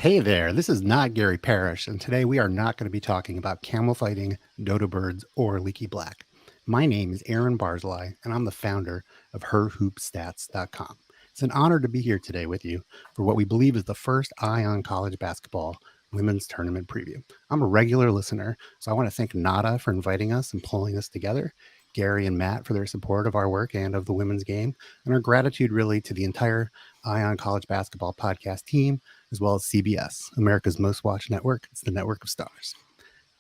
Hey there, this is not Gary Parrish, and today we are not going to be talking about camel fighting, dodo birds, or leaky black. My name is Aaron Barzilai, and I'm the founder of herhoopstats.com. It's an honor to be here today with you for what we believe is the first Eye on College Basketball women's tournament preview. I'm a regular listener, so I want to thank Ncaa for inviting us and pulling us together, Gary and Matt for their support of our work and of the women's game, and our gratitude really to the entire Eye on College Basketball podcast team, as well as CBS, America's most watched network. It's the network of stars.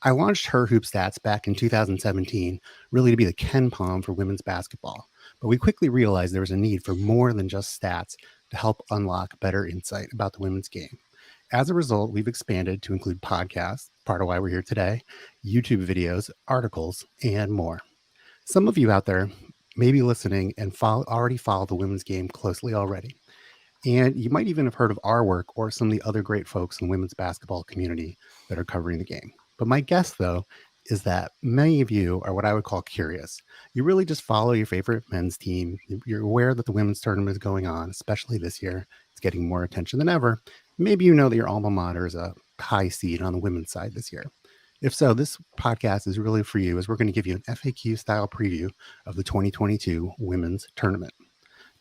I launched Her Hoop Stats back in 2017, really to be the Ken Palm for women's basketball. But we quickly realized there was a need for more than just stats to help unlock better insight about the women's game. As a result, we've expanded to include podcasts, part of why we're here today, YouTube videos, articles, and more. Some of you out there may be listening and already follow the women's game closely already. And you might even have heard of our work or some of the other great folks in the women's basketball community that are covering the game. But my guess, though, is that many of you are what I would call curious. You really just follow your favorite men's team. You're aware that the women's tournament is going on, especially this year. It's getting more attention than ever. Maybe you know that your alma mater is a high seed on the women's side this year. If so, this podcast is really for you, as we're going to give you an FAQ-style preview of the 2022 women's tournament.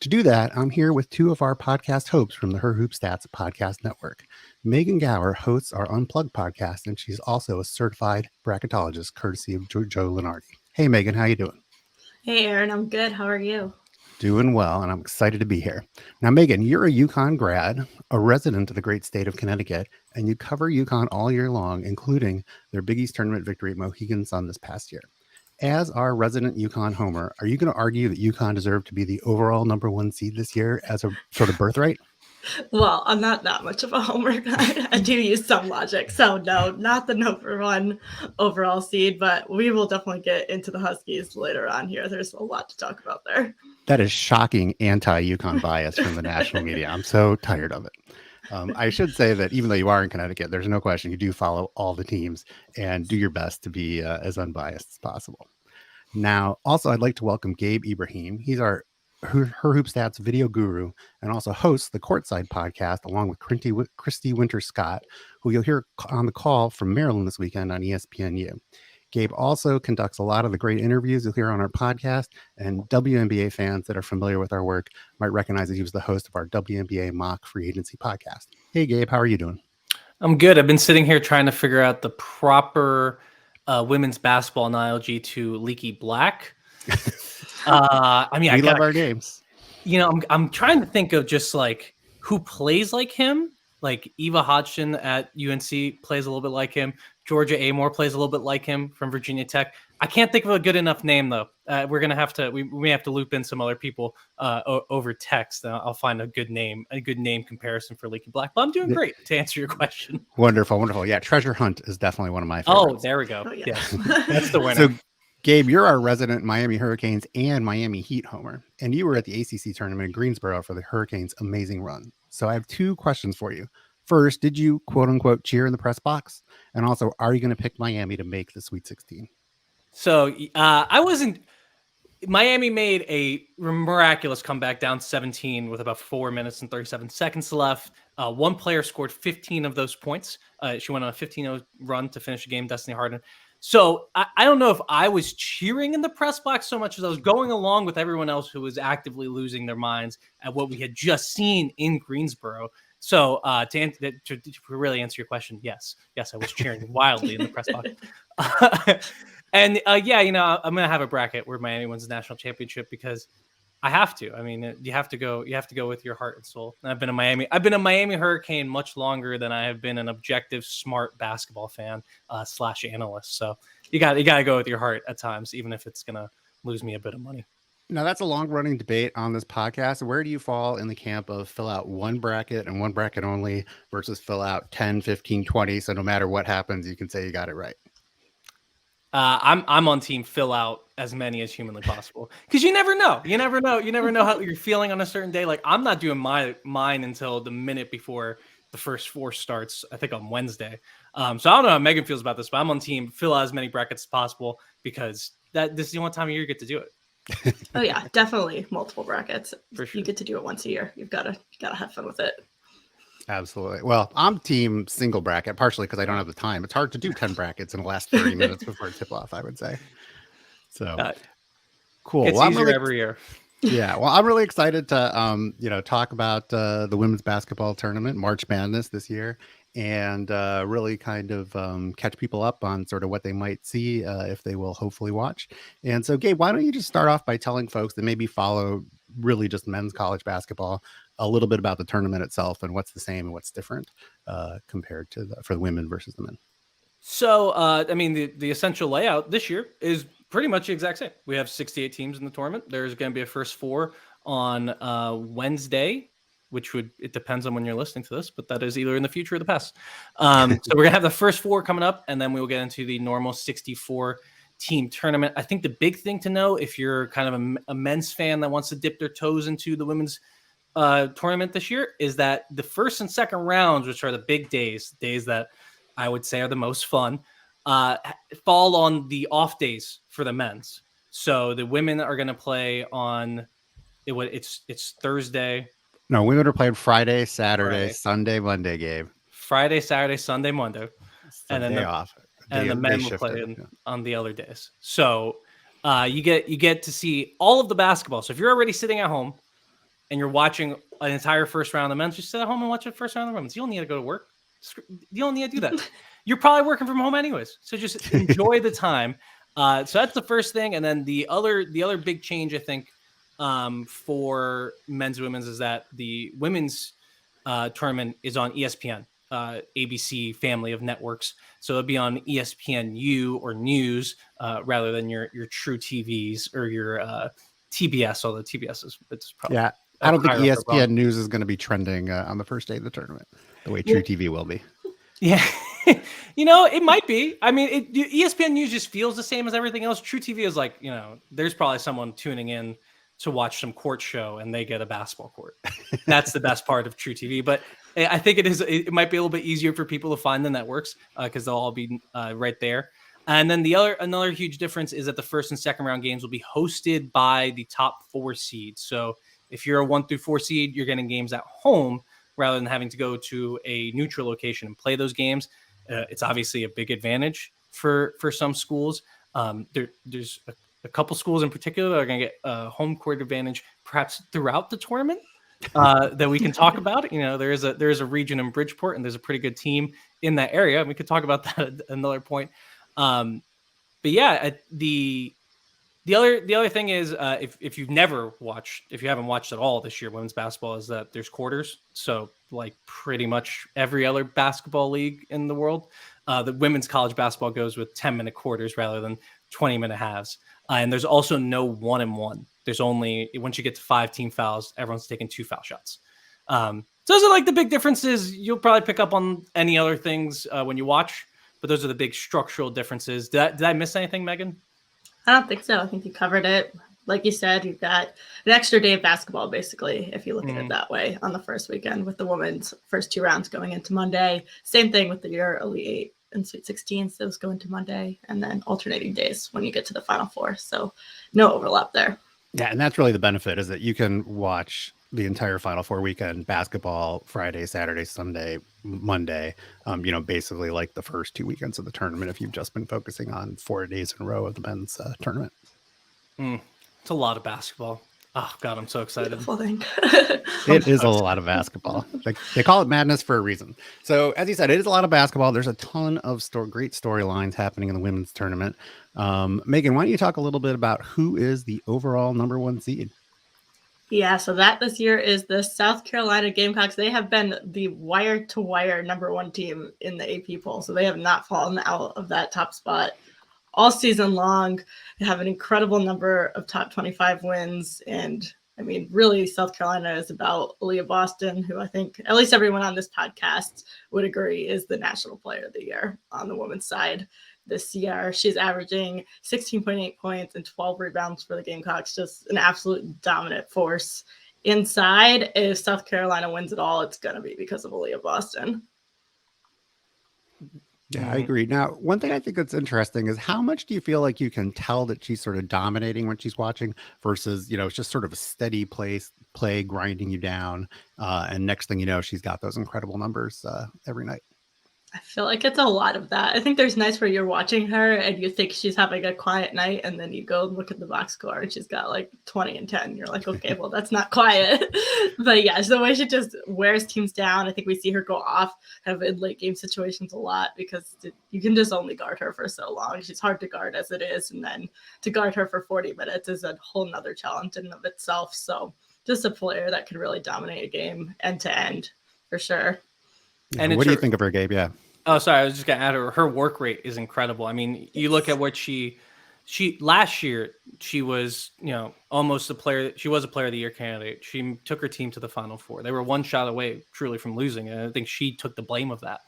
To do that, I'm here with two of our podcast hosts from the Her Hoop Stats podcast network. Megan Gauer hosts our Unplugged podcast, and she's also a certified bracketologist, courtesy of Joe Lenardi. Hey, Megan, how you doing? Hey, Aaron, I'm good. How are you? Doing well, and I'm excited to be here. Now, Megan, you're a UConn grad, a resident of the great state of Connecticut, and you cover UConn all year long, including their Big East tournament victory at Mohegan Sun this past year. As our resident UConn homer, are you going to argue that UConn deserved to be the overall number one seed this year as a sort of birthright? Well, I'm not that much of a homer guy. I do use some logic. So no, not the number one overall seed, but we will definitely get into the Huskies later on here. There's a lot to talk about there. That is shocking anti-UConn bias from the national media. I'm so tired of it. I should say that even though you are in Connecticut, there's no question you do follow all the teams and do your best to be as unbiased as possible. Now, also, I'd like to welcome Gabe Ibrahim. He's our Her Hoop Stats video guru and also hosts the Courtside podcast along with Christy Winter-Scott, who you'll hear on the call from Maryland this weekend on ESPNU. Gabe also conducts a lot of the great interviews you'll hear on our podcast, and WNBA fans that are familiar with our work might recognize that he was the host of our WNBA mock free agency podcast. Hey, Gabe, how are you doing? I'm good. I've been sitting here trying to figure out the proper women's basketball analogy to leaky black. We love our games. You know, I'm trying to think of just like who plays like him. Like Eva Hodgson at UNC plays a little bit like him. Georgia Amore plays a little bit like him from Virginia Tech. I can't think of a good enough name though. We're gonna have to. We may have to loop in some other people over text. I'll find a good name comparison for Leaky Black. But I'm doing great to answer your question. Wonderful. Yeah, Treasure Hunt is definitely one of my favorites. Oh, there we go. Oh, yeah. Yes, that's the winner. So, Gabe, you're our resident Miami Hurricanes and Miami Heat homer, and you were at the ACC tournament in Greensboro for the Hurricanes' amazing run. So I have two questions for you. First, did you quote unquote cheer in the press box? And also, are you going to pick Miami to make the Sweet 16? So I wasn't. Miami made a miraculous comeback down 17 with about 4 minutes and 37 seconds left. One player scored 15 of those points. She went on a 15-0 run to finish the game, Destiny Harden. So I don't know if I was cheering in the press box so much as I was going along with everyone else who was actively losing their minds at what we had just seen in Greensboro. So to really answer your question, yes, I was cheering wildly in the press box. And yeah, you know, I'm gonna have a bracket where Miami wins the national championship because I have to. I mean, you have to go with your heart and soul. And I've been a Miami Hurricane much longer than I have been an objective, smart basketball fan / analyst. So you got to go with your heart at times, even if it's gonna lose me a bit of money. Now, that's a long-running debate on this podcast. Where do you fall in the camp of fill out one bracket and one bracket only versus fill out 10, 15, 20? So no matter what happens, you can say you got it right. I'm on team fill out as many as humanly possible because you never know how you're feeling on a certain day. Like I'm not doing mine until the minute before the first four starts, I think on Wednesday. So I don't know how Megan feels about this, but I'm on team fill out as many brackets as possible because this is the only time of year you get to do it. Oh yeah, definitely multiple brackets. For sure. You get to do it once a year. You've got to have fun with it. Absolutely. Well, I'm team single bracket, partially because I don't have the time. It's hard to do 10 brackets in the last 30 minutes before tip off, I would say. So Uh, cool. Gets Well, easier every year. yeah. Well, I'm really excited to, talk about the women's basketball tournament, March Madness this year, and really kind of catch people up on sort of what they might see if they will hopefully watch. And so, Gabe, why don't you just start off by telling folks that maybe follow really just men's college basketball a little bit about the tournament itself and what's the same and what's different compared to for the women versus the men. So, the essential layout this year is pretty much the exact same. We have 68 teams in the tournament. There's going to be a first four on Wednesday, it depends on when you're listening to this, but that is either in the future or the past. So we're going to have the first four coming up, and then we will get into the normal 64 team tournament. I think the big thing to know, if you're kind of a men's fan that wants to dip their toes into the women's tournament this year, is that the first and second rounds, which are the big days that I would say are the most fun, fall on the off days for the men's. So the women are going to play on it's Thursday. No, women are playing Friday, Saturday, Sunday, Monday, Gabe. Friday, Saturday, Sunday, Monday, and then off. And the men will play on the other days. So you get to see all of the basketball. So if you're already sitting at home and you're watching an entire first round of the men's, just sit at home and watch the first round of the women's. You don't need to go to work. You don't need to do that. You're probably working from home anyways. So just enjoy the time. So that's the first thing. And then the other big change, I think, for men's and women's, is that the women's tournament is on ESPN, ABC family of networks. So it'll be on ESPNU or News rather than your True TVs or your TBS, although TBS it's probably... Yeah, I don't think ESPN News is going to be trending on the first day of the tournament the way True TV will be. Yeah. It might be. I mean, ESPN News just feels the same as everything else. True TV is like, there's probably someone tuning in to watch some court show and they get a basketball court. That's the best part of True TV. But I think it might be a little bit easier for people to find the networks because they'll all be right there. And then another huge difference is that the first and second round games will be hosted by the top 4 seeds. So if you're a 1 through 4 seed, you're getting games at home rather than having to go to a neutral location and play those games. It's obviously a big advantage for some schools. There's a couple schools in particular that are going to get a home court advantage perhaps throughout the tournament that we can talk about. There is a region in Bridgeport, and there's a pretty good team in that area. We could talk about that at another point. But yeah, the other thing is if you haven't watched at all this year women's basketball, is that there's quarters. So like pretty much every other basketball league in the world, the women's college basketball goes with 10-minute quarters rather than 20-minute halves. And there's also no 1-and-1. There's only, once you get to 5 team fouls, everyone's taking 2 foul shots. So those are like the big differences. You'll probably pick up on any other things when you watch, but those are the big structural differences. Did I miss anything, Megan? I don't think so. I think you covered it. Like you said, you've got an extra day of basketball, basically, if you look at it that way, on the first weekend, with the women's first 2 rounds going into Monday. Same thing with your Elite 8 and Sweet 16s. Those go into Monday, and then alternating days when you get to the Final Four. So no overlap there. Yeah, and that's really the benefit, is that you can watch the entire Final Four weekend basketball Friday, Saturday, Sunday, Monday, basically like the first 2 weekends of the tournament if you've just been focusing on 4 days in a row of the men's tournament. It's a lot of basketball. Oh, God, I'm so excited. It is a lot of basketball. Like, they call it madness for a reason. So, as you said, it is a lot of basketball. There's a ton of great storylines happening in the women's tournament. Megan, why don't you talk a little bit about who is the overall number 1 seed? Yeah, so that this year is the South Carolina Gamecocks. They have been the wire-to-wire number 1 team in the AP poll, so they have not fallen out of that top spot all season long. They have an incredible number of top 25 wins, and I mean, really, South Carolina is about Aaliyah Boston, who I think at least everyone on this podcast would agree is the National Player of the Year on the women's side this year. She's averaging 16.8 points and 12 rebounds for the Gamecocks, just an absolute dominant force inside. If South Carolina wins it all, it's going to be because of Aaliyah Boston. Yeah, I agree. Now, one thing I think that's interesting is how much do you feel like you can tell that she's sort of dominating when she's watching versus, it's just sort of a steady play grinding you down. And next thing you know, she's got those incredible numbers every night. I feel like it's a lot of that. I think there's nights where you're watching her and you think she's having a quiet night, and then you go and look at the box score and she's got like 20 and 10. You're like, okay, well, that's not quiet. But yeah, the way she just wears teams down, I think we see her go off kind of in late game situations a lot because you can just only guard her for so long. She's hard to guard as it is. And then to guard her for 40 minutes is a whole nother challenge in and of itself. So just a player that can really dominate a game end to end for sure. And what do you think of her, Gabe? Yeah. Oh, sorry. I was just going to add her work rate is incredible. I mean, you look at what she last year, she was, almost a player. She was a player of the year candidate. She took her team to the Final Four. They were one shot away truly from losing. And I think she took the blame of that.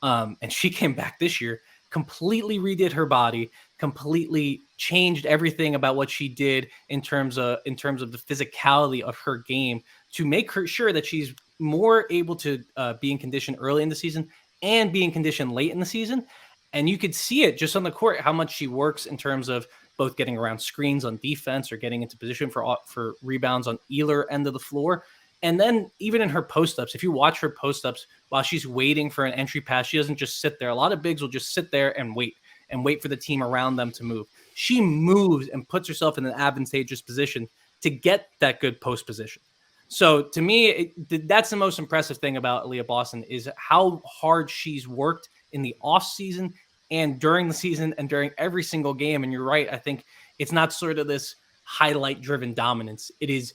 And she came back this year, completely redid her body, completely changed everything about what she did in terms of the physicality of her game to make her sure that she's more able to be in condition early in the season and be in condition late in the season. And you could see it just on the court, how much she works in terms of both getting around screens on defense or getting into position for rebounds on either end of the floor. And then even in her post-ups, if you watch her post-ups while she's waiting for an entry pass, she doesn't just sit there. A lot of bigs will just sit there and wait for the team around them to move. She moves and puts herself in an advantageous position to get that good post position. So to me, that's the most impressive thing about Aaliyah Boston is how hard she's worked in the off season and during the season and during every single game. And you're right. I think it's not sort of this highlight driven dominance. It is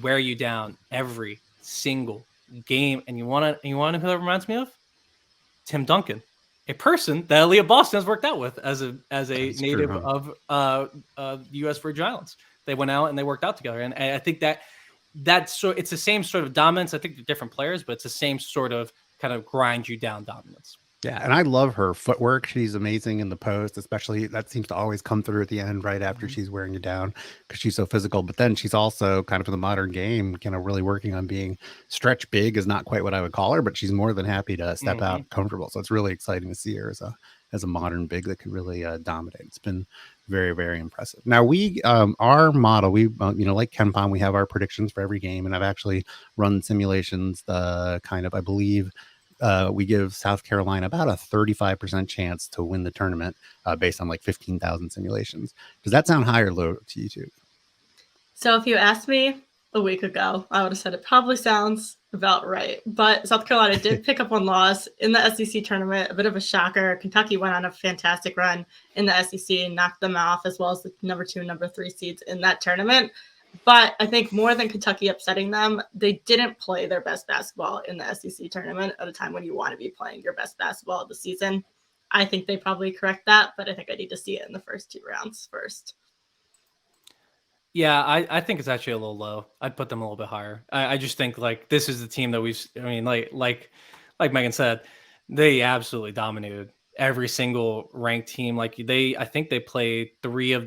wear you down every single game. And you want to know who that reminds me of? Tim Duncan, a person that Aaliyah Boston has worked out with as a native of U.S. Virgin Islands. They went out and they worked out together. And I think it's the same sort of dominance. I think they're different players, but it's the same sort of kind of grind you down dominance. Yeah, and I love her footwork. She's amazing in the post, especially that seems to always come through at the end right after she's wearing you down because she's so physical. But then she's also kind of in the modern game, really working on being stretch big is not quite what I would call her, but she's more than happy to step out comfortable. So it's really exciting to see her as a modern big that could really dominate. It's been very, very impressive. Now we, our model, we, like KenPom, we have our predictions for every game, and I've actually run simulations. I believe we give South Carolina about a 35% chance to win the tournament based on like 15,000 simulations. Does that sound high or low to you two? So if you asked me a week ago, I would have said it probably sounds about right. But South Carolina did pick up one loss in the SEC tournament, a bit of a shocker. Kentucky went on a fantastic run in the SEC and knocked them off, as well as the number 2 and number 3 seeds in that tournament. But I think more than Kentucky upsetting them, they didn't play their best basketball in the SEC tournament at a time when you want to be playing your best basketball of the season. I think they probably correct that, but I think I need to see it in the first 2 rounds first. Yeah, I think it's actually a little low. I'd put them a little bit higher. I just think like this is the team that like Megan said, they absolutely dominated every single ranked team. I think they played 2 of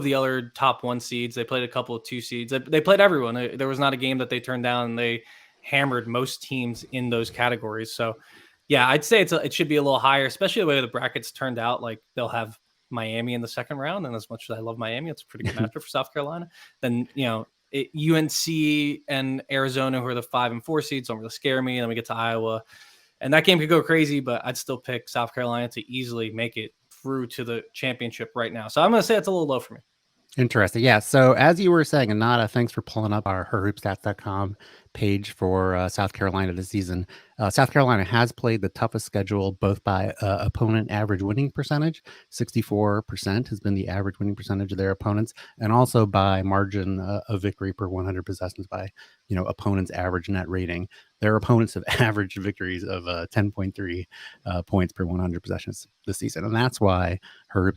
the other top 1 seeds. They played a couple of 2 seeds. They played everyone. There was not a game that they turned down, and they hammered most teams in those categories. So yeah, I'd say it should be a little higher, especially the way the brackets turned out. Like they'll have Miami in the second round, and as much as I love Miami, it's a pretty good matchup for South Carolina. Then UNC and Arizona, who are the 5 and 4 seeds, don't really scare me. And then we get to Iowa, and that game could go crazy, but I'd still pick South Carolina to easily make it through to the championship right now. So I'm going to say it's a little low for me. Interesting. Yeah. So as you were saying, Ncaa, thanks for pulling up our herhoopstats.com page for South Carolina this season. South Carolina has played the toughest schedule, both by opponent average winning percentage. 64% has been the average winning percentage of their opponents, and also by margin of victory per 100 possessions by, opponents' average net rating. Their opponents have averaged victories of 10.3 points per 100 possessions this season. And that's why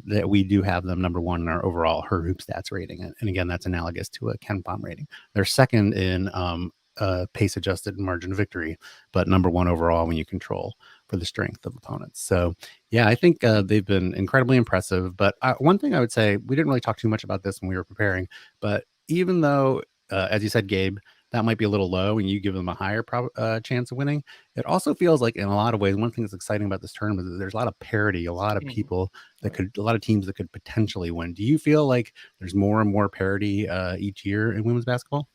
that we do have them number 1 in our overall her hoop stats rating. And again, that's analogous to a KenPom rating. They're second in pace adjusted margin of victory, but number 1 overall when you control for the strength of opponents. So yeah, I think they've been incredibly impressive. But one thing I would say, we didn't really talk too much about this when we were preparing, but even though, as you said, Gabe, that might be a little low and you give them a higher chance of winning. It also feels like in a lot of ways, one thing that's exciting about this tournament is there's a lot of parity, a lot of people a lot of teams that could potentially win. Do you feel like there's more and more parity each year in women's basketball?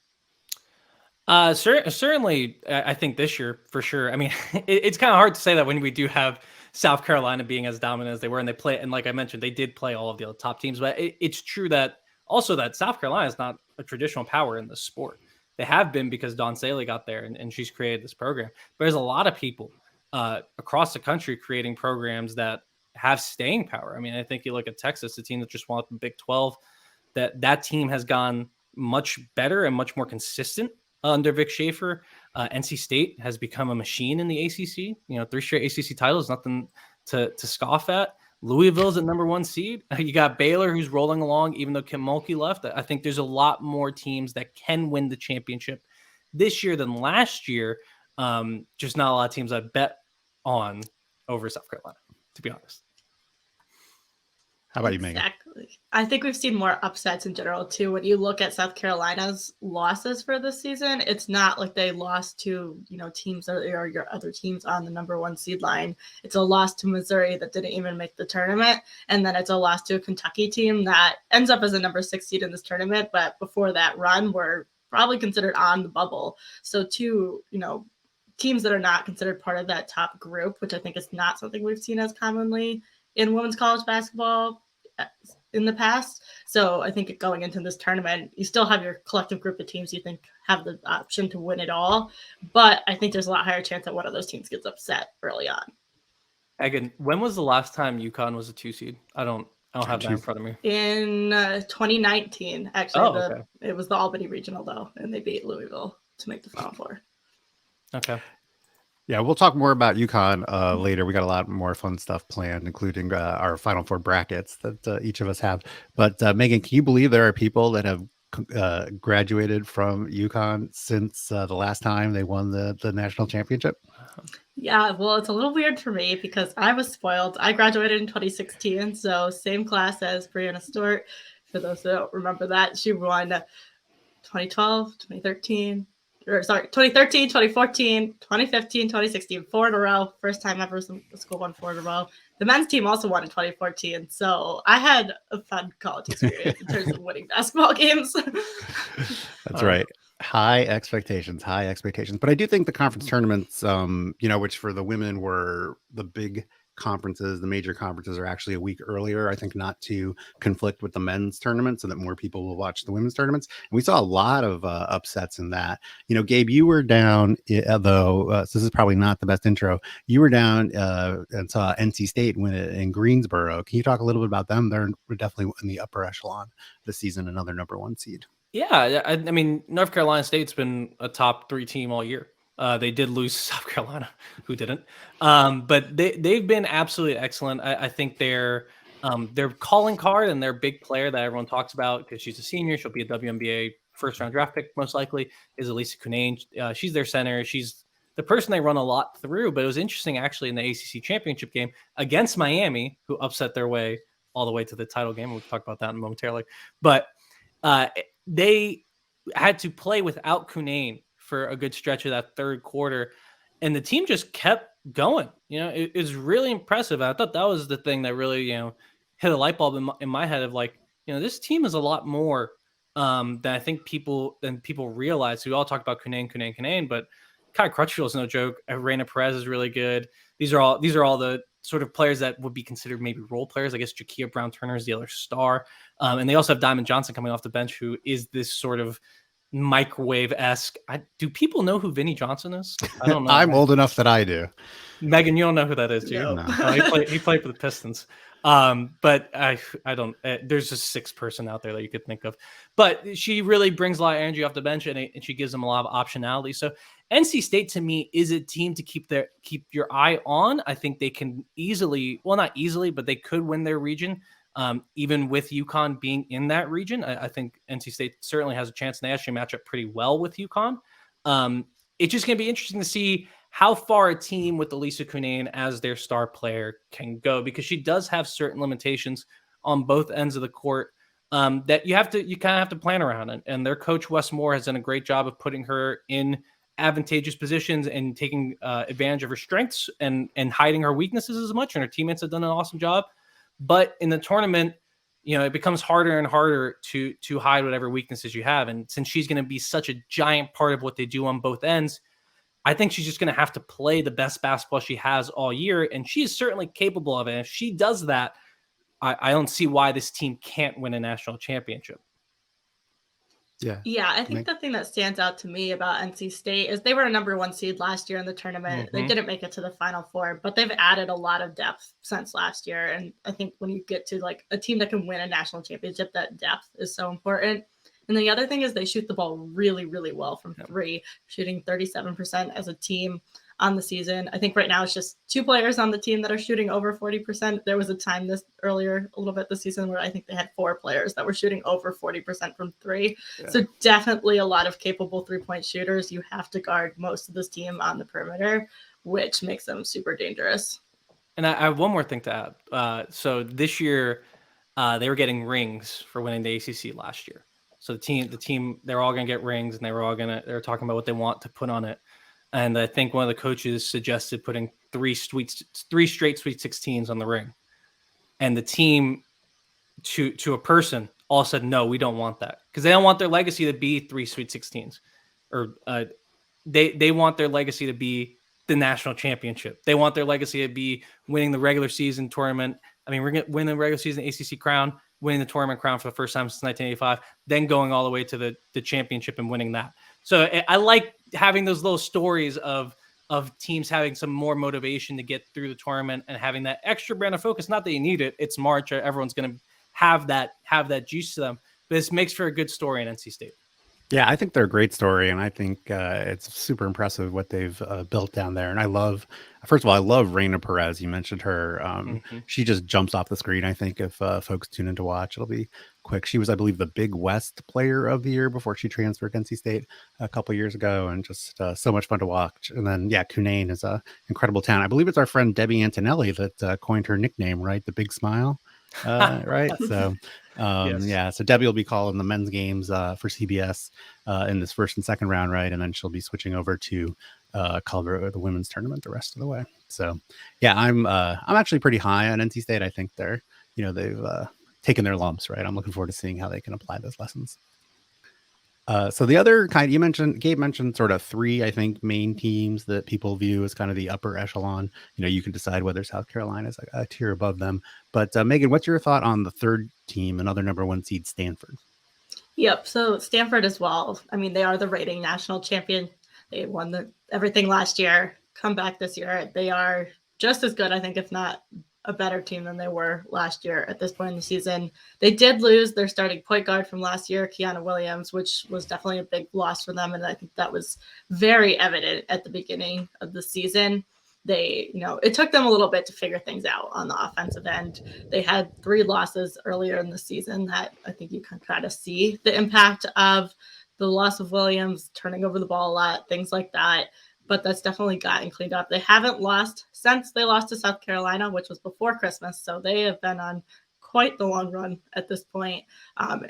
Certainly, I think this year for sure. I mean, it's kind of hard to say that when we do have South Carolina being as dominant as they were, and they play, and like I mentioned, they did play all of the top teams. But it's true that also that South Carolina is not a traditional power in the sport. They have been because Dawn Saley got there and she's created this program. But there's a lot of people across the country creating programs that have staying power. I mean, I think you look at Texas, the team that just won the Big 12, that team has gone much better and much more consistent under Vic Schaefer. NC State has become a machine in the ACC. 3 straight ACC titles, nothing to scoff at. Louisville's at #1 seed. You got Baylor, who's rolling along, even though Kim Mulkey left. I think there's a lot more teams that can win the championship this year than last year. Just not a lot of teams I bet on over South Carolina, to be honest. How about you, Megan? Exactly. I think we've seen more upsets in general, too. When you look at South Carolina's losses for this season, it's not like they lost to, teams or your other teams on the #1 seed line. It's a loss to Missouri that didn't even make the tournament. And then it's a loss to a Kentucky team that ends up as a #6 seed in this tournament. But before that run, were probably considered on the bubble. So two, teams that are not considered part of that top group, which I think is not something we've seen as commonly in women's college basketball in the past. So I think going into this tournament, you still have your collective group of teams you think have the option to win it all. But I think there's a lot higher chance that one of those teams gets upset early on. Again, when was the last time UConn was a 2 seed? I don't have that in front of me. In 2019, actually. Okay. It was the Albany Regional, though, and they beat Louisville to make the Final Four. Okay. Yeah, we'll talk more about UConn later. We got a lot more fun stuff planned, including our Final Four brackets that each of us have. But Megan, can you believe there are people that have graduated from UConn since the last time they won the national championship? Yeah, well, it's a little weird for me because I was spoiled. I graduated in 2016, so same class as Brianna Stewart. For those that don't remember that, she won 2012, 2013. 2013, 2014, 2015, 2016, 4 in a row. First time ever the school won 4 in a row. The men's team also won in 2014. So I had a fun college experience in terms of winning basketball games. That's right. High expectations. But I do think the conference tournaments, which for the women were the big conferences, the major conferences are actually a week earlier, I think, not to conflict with the men's tournament so that more people will watch the women's tournaments. And we saw a lot of upsets in that. Gabe, you were down, though, so this is probably not the best intro. You were down and saw NC State win it in Greensboro. Can you talk a little bit about them? They're definitely in the upper echelon this season, another #1 seed. Yeah, I mean, North Carolina State's been a top 3 team all year. They did lose South Carolina, who didn't. But they've been absolutely excellent. I think their calling card and their big player that everyone talks about because she's a senior, she'll be a WNBA first-round draft pick most likely, is Elisa Cunane. She's their center. She's the person they run a lot through. But it was interesting, actually, in the ACC championship game against Miami, who upset their way all the way to the title game. We'll talk about that momentarily. But they had to play without Cunane for a good stretch of that third quarter. And the team just kept going. It was really impressive. I thought that was the thing that really, hit a light bulb in my head of like, this team is a lot more than I think people realize. We all talk about Cunane, but Kai Crutchfield is no joke. Reina Perez is really good. These are all the sort of players that would be considered maybe role players. I guess Jakia Brown-Turner is the other star. And they also have Diamond Johnson coming off the bench, who is this sort of microwave-esque. Do people know who Vinnie Johnson is? I don't know. I'm old enough that I do. Megan, you don't know who that is, do you? No. He played for the Pistons. But I don't. There's just 6 person out there that you could think of. But she really brings a lot of energy off the bench, and she gives them a lot of optionality. So NC State, to me, is a team to keep your eye on. I think they can easily, well, not easily, but they could win their region. Even with UConn being in that region, I think NC State certainly has a chance, and they actually match up pretty well with UConn. It's just going to be interesting to see how far a team with Elisa Cunane as their star player can go, because she does have certain limitations on both ends of the court. that you kind of have to plan around it. And their coach Wes Moore has done a great job of putting her in advantageous positions and taking advantage of her strengths and hiding her weaknesses as much. And her teammates have done an awesome job. But in the tournament, it becomes harder and harder to hide whatever weaknesses you have. And since she's going to be such a giant part of what they do on both ends, I think she's just going to have to play the best basketball she has all year. And she is certainly capable of it. And if she does that, I don't see why this team can't win a national championship. Yeah, I think the thing that stands out to me about NC State is they were a number 1 seed last year in the tournament. They didn't make it to the Final Four, but they've added a lot of depth since last year. And I think when you get to like a team that can win a national championship, that depth is so important. And the other thing is they shoot the ball really, really well from three, shooting 37% as a team on the season. I think right now it's just 2 players on the team that are shooting over 40%. There was a time earlier a little bit this season where I think they had 4 players that were shooting over 40% from 3. Yeah. So definitely a lot of capable 3-point shooters. You have to guard most of this team on the perimeter, which makes them super dangerous. And I have one more thing to add. So this year they were getting rings for winning the ACC last year. So the team, they're all going to get rings, and they're talking about what they want to put on it. And I think one of the coaches suggested putting 3 straight Sweet 16s on the ring. And the team, to a person, all said, no, we don't want that. Because they don't want their legacy to be 3 Sweet 16s. Or they want their legacy to be the national championship. They want their legacy to be winning the regular season tournament. I mean, we're going to win the regular season ACC crown, winning the tournament crown for the first time since 1985, then going all the way to the championship and winning that. So I like having those little stories of teams having some more motivation to get through the tournament and having that extra brand of focus. Not that you need it. It's March. Everyone's going to have that juice to them. But this makes for a good story in NC State. Yeah, I think they're a great story, and I think it's super impressive what they've built down there. And I love Reina Perez. You mentioned her. She just jumps off the screen. I think if folks tune in to watch, it'll be quick. She was, I believe, the Big West Player of the Year before she transferred to NC State a couple years ago, and just so much fun to watch. And then, Cunane is an incredible talent. I believe it's our friend Debbie Antonelli that coined her nickname, right? The Big Smile. Right. So, yes. So Debbie will be calling the men's games for CBS in this first and second round, right? And then she'll be switching over to cover the women's tournament the rest of the way. So, I'm actually pretty high on NC State. I think they've taken their lumps, right? I'm looking forward to seeing how they can apply those lessons. So the other kind Gabe mentioned sort of 3, I think, main teams that people view as kind of the upper echelon. You can decide whether South Carolina is a tier above them. But Megan, what's your thought on the third team, another number 1 seed, Stanford? Yep. So Stanford as well. I mean, they are the reigning national champion. They won everything last year. Come back this year. They are just as good, I think, if not a better team than they were last year at this point in the season. They did lose their starting point guard from last year, Kiana Williams, which was definitely a big loss for them. And I think that was very evident at the beginning of the season. It took them a little bit to figure things out on the offensive end. They had 3 losses earlier in the season that I think you can try to see the impact of the loss of Williams, turning over the ball a lot, things like that. But that's definitely gotten cleaned up. They haven't lost since they lost to South Carolina, which was before Christmas. So they have been on quite the long run at this point.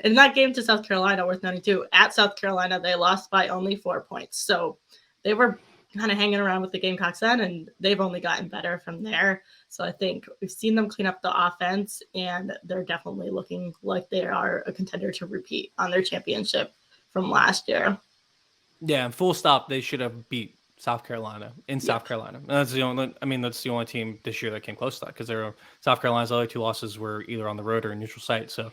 In that game to South Carolina, worth noting too, at South Carolina, they lost by only 4 points. So they were kind of hanging around with the Gamecocks then, and they've only gotten better from there. So I think we've seen them clean up the offense, and they're definitely looking like they are a contender to repeat on their championship from last year. Yeah, and full stop, they should have beat South Carolina in South Carolina. And that's the only team this year that came close to that, because South Carolina's other 2 losses were either on the road or a neutral site. So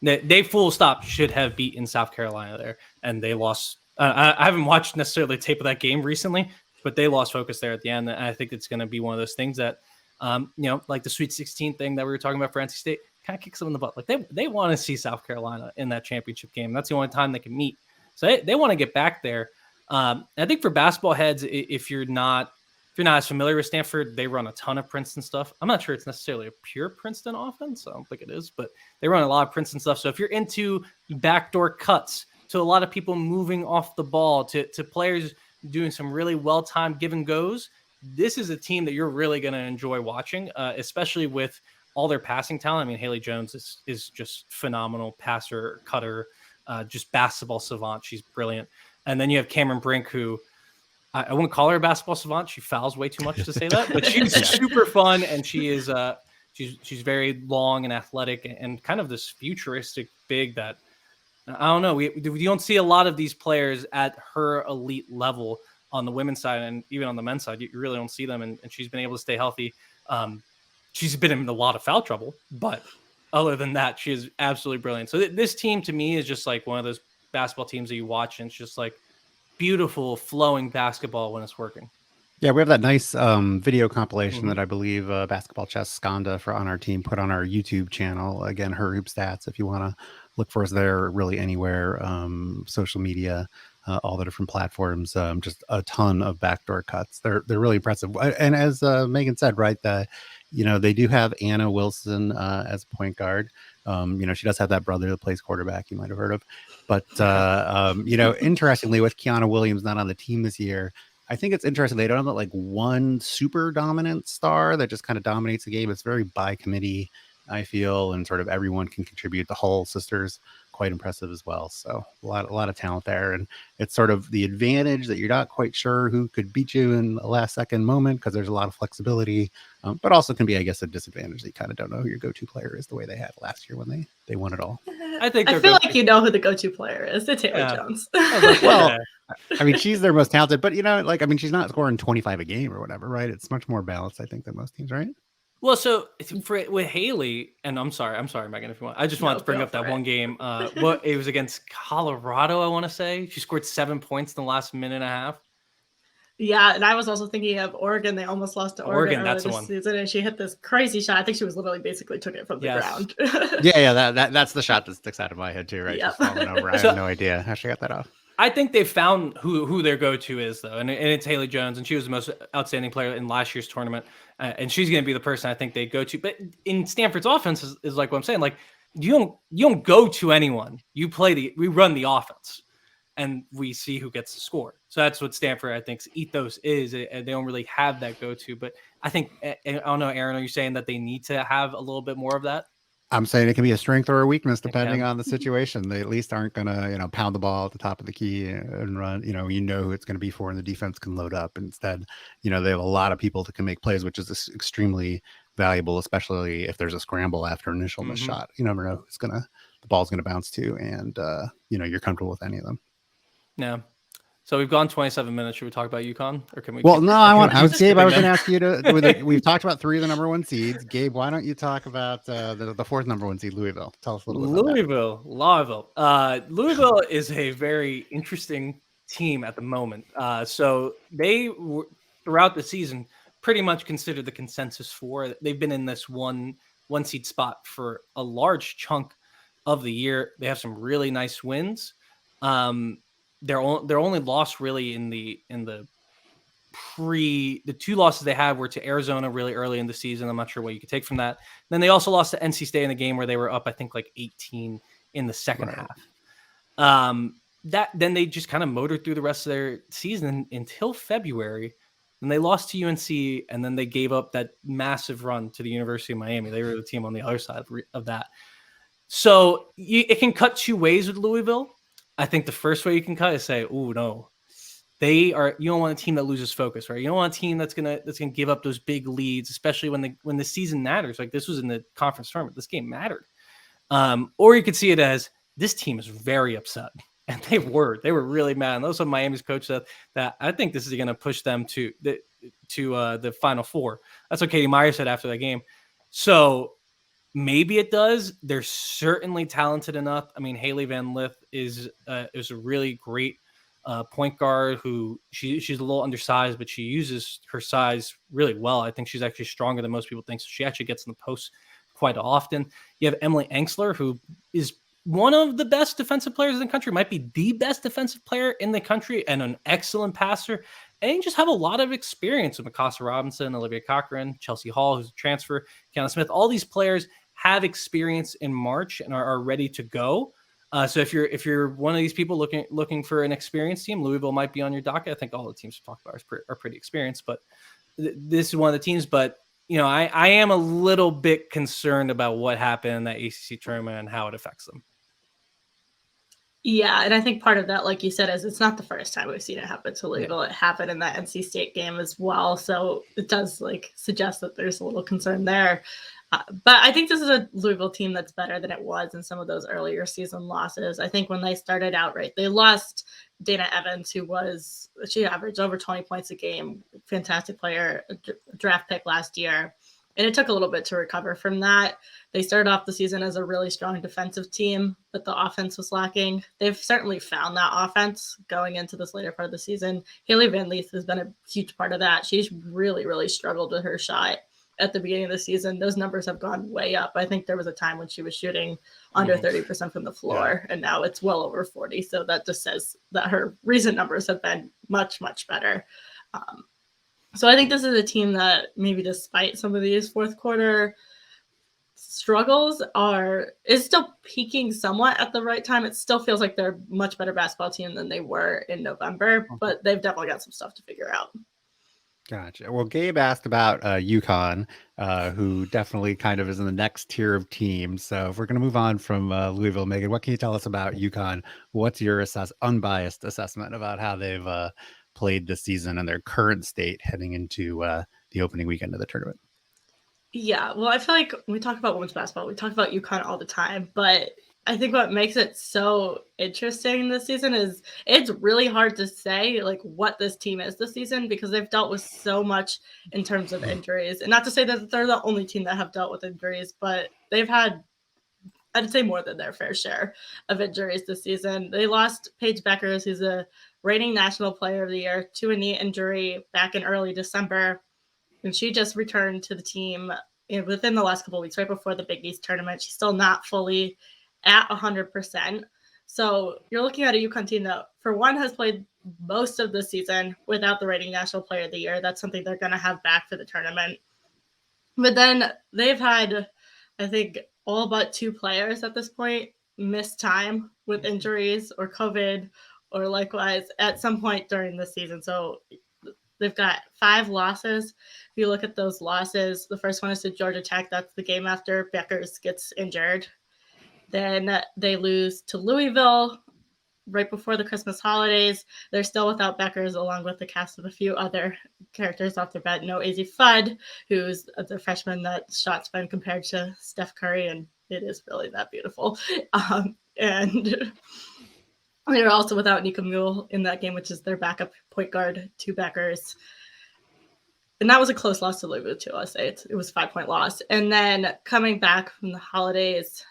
they full stop should have beaten South Carolina there, and they lost. I haven't watched necessarily the tape of that game recently, but they lost focus there at the end. And I think it's going to be one of those things that, like the Sweet 16 thing that we were talking about for NC State, kind of kicks them in the butt. Like they want to see South Carolina in that championship game. That's the only time they can meet. So they want to get back there. I think for basketball heads, if you're not as familiar with Stanford, they run a ton of Princeton stuff. I'm not sure it's necessarily a pure Princeton offense. I don't think it is, but they run a lot of Princeton stuff. So if you're into backdoor cuts, to a lot of people moving off the ball, to players doing some really well-timed give and goes, this is a team that you're really going to enjoy watching, especially with all their passing talent. I mean, Haley Jones is just phenomenal passer, cutter, just basketball savant. She's brilliant. And then you have Cameron Brink, who I wouldn't call her a basketball savant. She fouls way too much to say that, but she's super fun, and she is she's very long and athletic, and kind of this futuristic big that I don't know. We don't see a lot of these players at her elite level on the women's side, and even on the men's side, you really don't see them. And she's been able to stay healthy. She's been in a lot of foul trouble, but other than that, she is absolutely brilliant. So this team to me is just like one of those basketball teams that you watch, and it's just like beautiful flowing basketball when it's working. Yeah, we have that nice video compilation that I believe Basketball Chess Skanda on our team put on our YouTube channel. Again, her hoop stats, if you want to look for us there, really anywhere, social media, all the different platforms, just a ton of backdoor cuts. They're really impressive. And as Megan said, right, they do have Anna Wilson as point guard. She does have that brother that plays quarterback you might have heard of. But, interestingly, with Kiana Williams not on the team this year, I think it's interesting. They don't have like one super dominant star that just kind of dominates the game. It's very by committee, I feel, and sort of everyone can contribute. The Hull sisters, quite impressive as well. So a lot of talent there. And it's sort of the advantage that you're not quite sure who could beat you in the last second moment because there's a lot of flexibility, but also can be, I guess, a disadvantage that you kind of don't know who your go-to player is the way they had last year when they won it all. I feel like you know who the go-to player is. It's Haley Jones. Well, I mean, she's their most talented, but she's not scoring 25 a game or whatever, right? It's much more balanced, I think, than most teams, right? Well, so with Haley, and I'm sorry, Megan, if you want, I just wanted to bring up that one game. It was against Colorado, I want to say. She scored 7 points in the last minute and a half. Yeah, and I was also thinking of Oregon. They almost lost to Oregon that's the one. Season, and she hit this crazy shot. I think she was literally basically took it from the ground. That's the shot that sticks out of my head too, right? Yep. Just falling over. I have no idea how she got that off. I think they found who their go-to is, though, and it's Haley Jones, and she was the most outstanding player in last year's tournament, and she's going to be the person I think they go to. But in Stanford's offense is like what I'm saying, like you don't go to anyone. We run the offense, and we see who gets the score. So that's what Stanford, I think's ethos is. They don't really have that go-to, but I think, I don't know, Aaron, are you saying that they need to have a little bit more of that? I'm saying it can be a strength or a weakness depending on the situation. They at least aren't going to, pound the ball at the top of the key and run, who it's going to be for, and the defense can load up. Instead, they have a lot of people that can make plays, which is extremely valuable, especially if there's a scramble after an initial missed shot. You never know who's the ball's going to bounce to, and, you're comfortable with any of them. Yeah. So we've gone 27 minutes. Should we talk about UConn, or can we? Well, no, I was going to ask you to. We've talked about 3 of the number 1 seeds. Gabe, why don't you talk about the 4th number 1 seed, Louisville? Tell us a little bit about Louisville. Louisville is a very interesting team at the moment. So they were, throughout the season, pretty much considered the consensus 4. They've been in this one seed spot for a large chunk of the year. They have some really nice wins. Their only loss really in the 2 losses they had were to Arizona really early in the season. I'm not sure what you could take from that. Then they also lost to NC State in the game where they were up, I think, like 18 in the second half. Then they just kind of motored through the rest of their season until February. Then they lost to UNC, and then they gave up that massive run to the University of Miami. They were the team on the other side of that. So it can cut 2 ways with Louisville. I think the first way you can cut is say, "Oh no, you don't want a team that loses focus, right? You don't want a team that's gonna give up those big leads, especially when the season matters. Like this was in the conference tournament, this game mattered." Or you could see it as this team is very upset, and they were really mad. And those are Miami's coach that I think this is going to push them to the Final Four. That's what Katie Meyer said after that game. So. Maybe it does. They're certainly talented enough. I mean, Haley Van Lith is a really great point guard who she's a little undersized, but she uses her size really well. I think she's actually stronger than most people think. So she actually gets in the post quite often. You have Emily Engsler, who is one of the best defensive players in the country, might be the best defensive player in the country, and an excellent passer. And you just have a lot of experience with Mikasa Robinson, Olivia Cochran, Chelsea Hall, who's a transfer, Kiana Smith. All these players have experience in March and are ready to go. So if you're one of these people looking for an experienced team, Louisville might be on your docket. I think all the teams we talked about are pretty experienced, but this is one of the teams. But I am a little bit concerned about what happened in that ACC tournament and how it affects them. Yeah, and I think part of that, like you said, is it's not the first time we've seen it happen to Louisville. It happened in that NC State game as well. So it does suggest that there's a little concern there. But I think this is a Louisville team that's better than it was in some of those earlier season losses. I think when they started out, they lost Dana Evans, she averaged over 20 points a game, fantastic player, draft pick last year. And it took a little bit to recover from that. They started off the season as a really strong defensive team, but the offense was lacking. They've certainly found that offense going into this later part of the season. Haley Van Leith has been a huge part of that. She's really, really struggled with her shot at the beginning of the season. Those numbers have gone way up. I think there was a time when she was shooting under 30% from the floor, and now it's well over 40. So that just says that her recent numbers have been much, much better. So I think this is a team that maybe despite some of these fourth quarter struggles is still peaking somewhat at the right time. It still feels like they're a much better basketball team than they were in November, but they've definitely got some stuff to figure out. Gotcha. Well, Gabe asked about UConn, who definitely kind of is in the next tier of teams. So if we're going to move on from Louisville, Megan, what can you tell us about UConn? What's your unbiased assessment about how they've played this season and their current state heading into the opening weekend of the tournament? Yeah, well, I feel like when we talk about women's basketball, we talk about UConn all the time, but I think what makes it so interesting this season is it's really hard to say what this team is this season because they've dealt with so much in terms of injuries. And not to say that they're the only team that have dealt with injuries, but they've had, I'd say, more than their fair share of injuries this season. They lost Paige Beckers, who's a reigning National Player of the Year, to a knee injury back in early December. And she just returned to the team within the last couple of weeks, right before the Big East tournament. She's still not fully at 100%. So you're looking at a UConn team that, for one, has played most of the season without the reigning National Player of the Year. That's something they're going to have back for the tournament. But then they've had, I think, all but 2 players at this point miss time with injuries or COVID or likewise at some point during the season. So they've got 5 losses. If you look at those losses, the first one is to Georgia Tech. That's the game after Beckers gets injured. Then they lose to Louisville right before the Christmas holidays. They're still without Beckers, along with the cast of a few other characters off their bench. No AZ Fudd, who's the freshman that shot's been compared to Steph Curry, and it is really that beautiful. And they're also without Nika Mule in that game, which is their backup point guard to Beckers. And that was a close loss to Louisville, too. I'll say it was a 5-point loss. And then coming back from the holidays,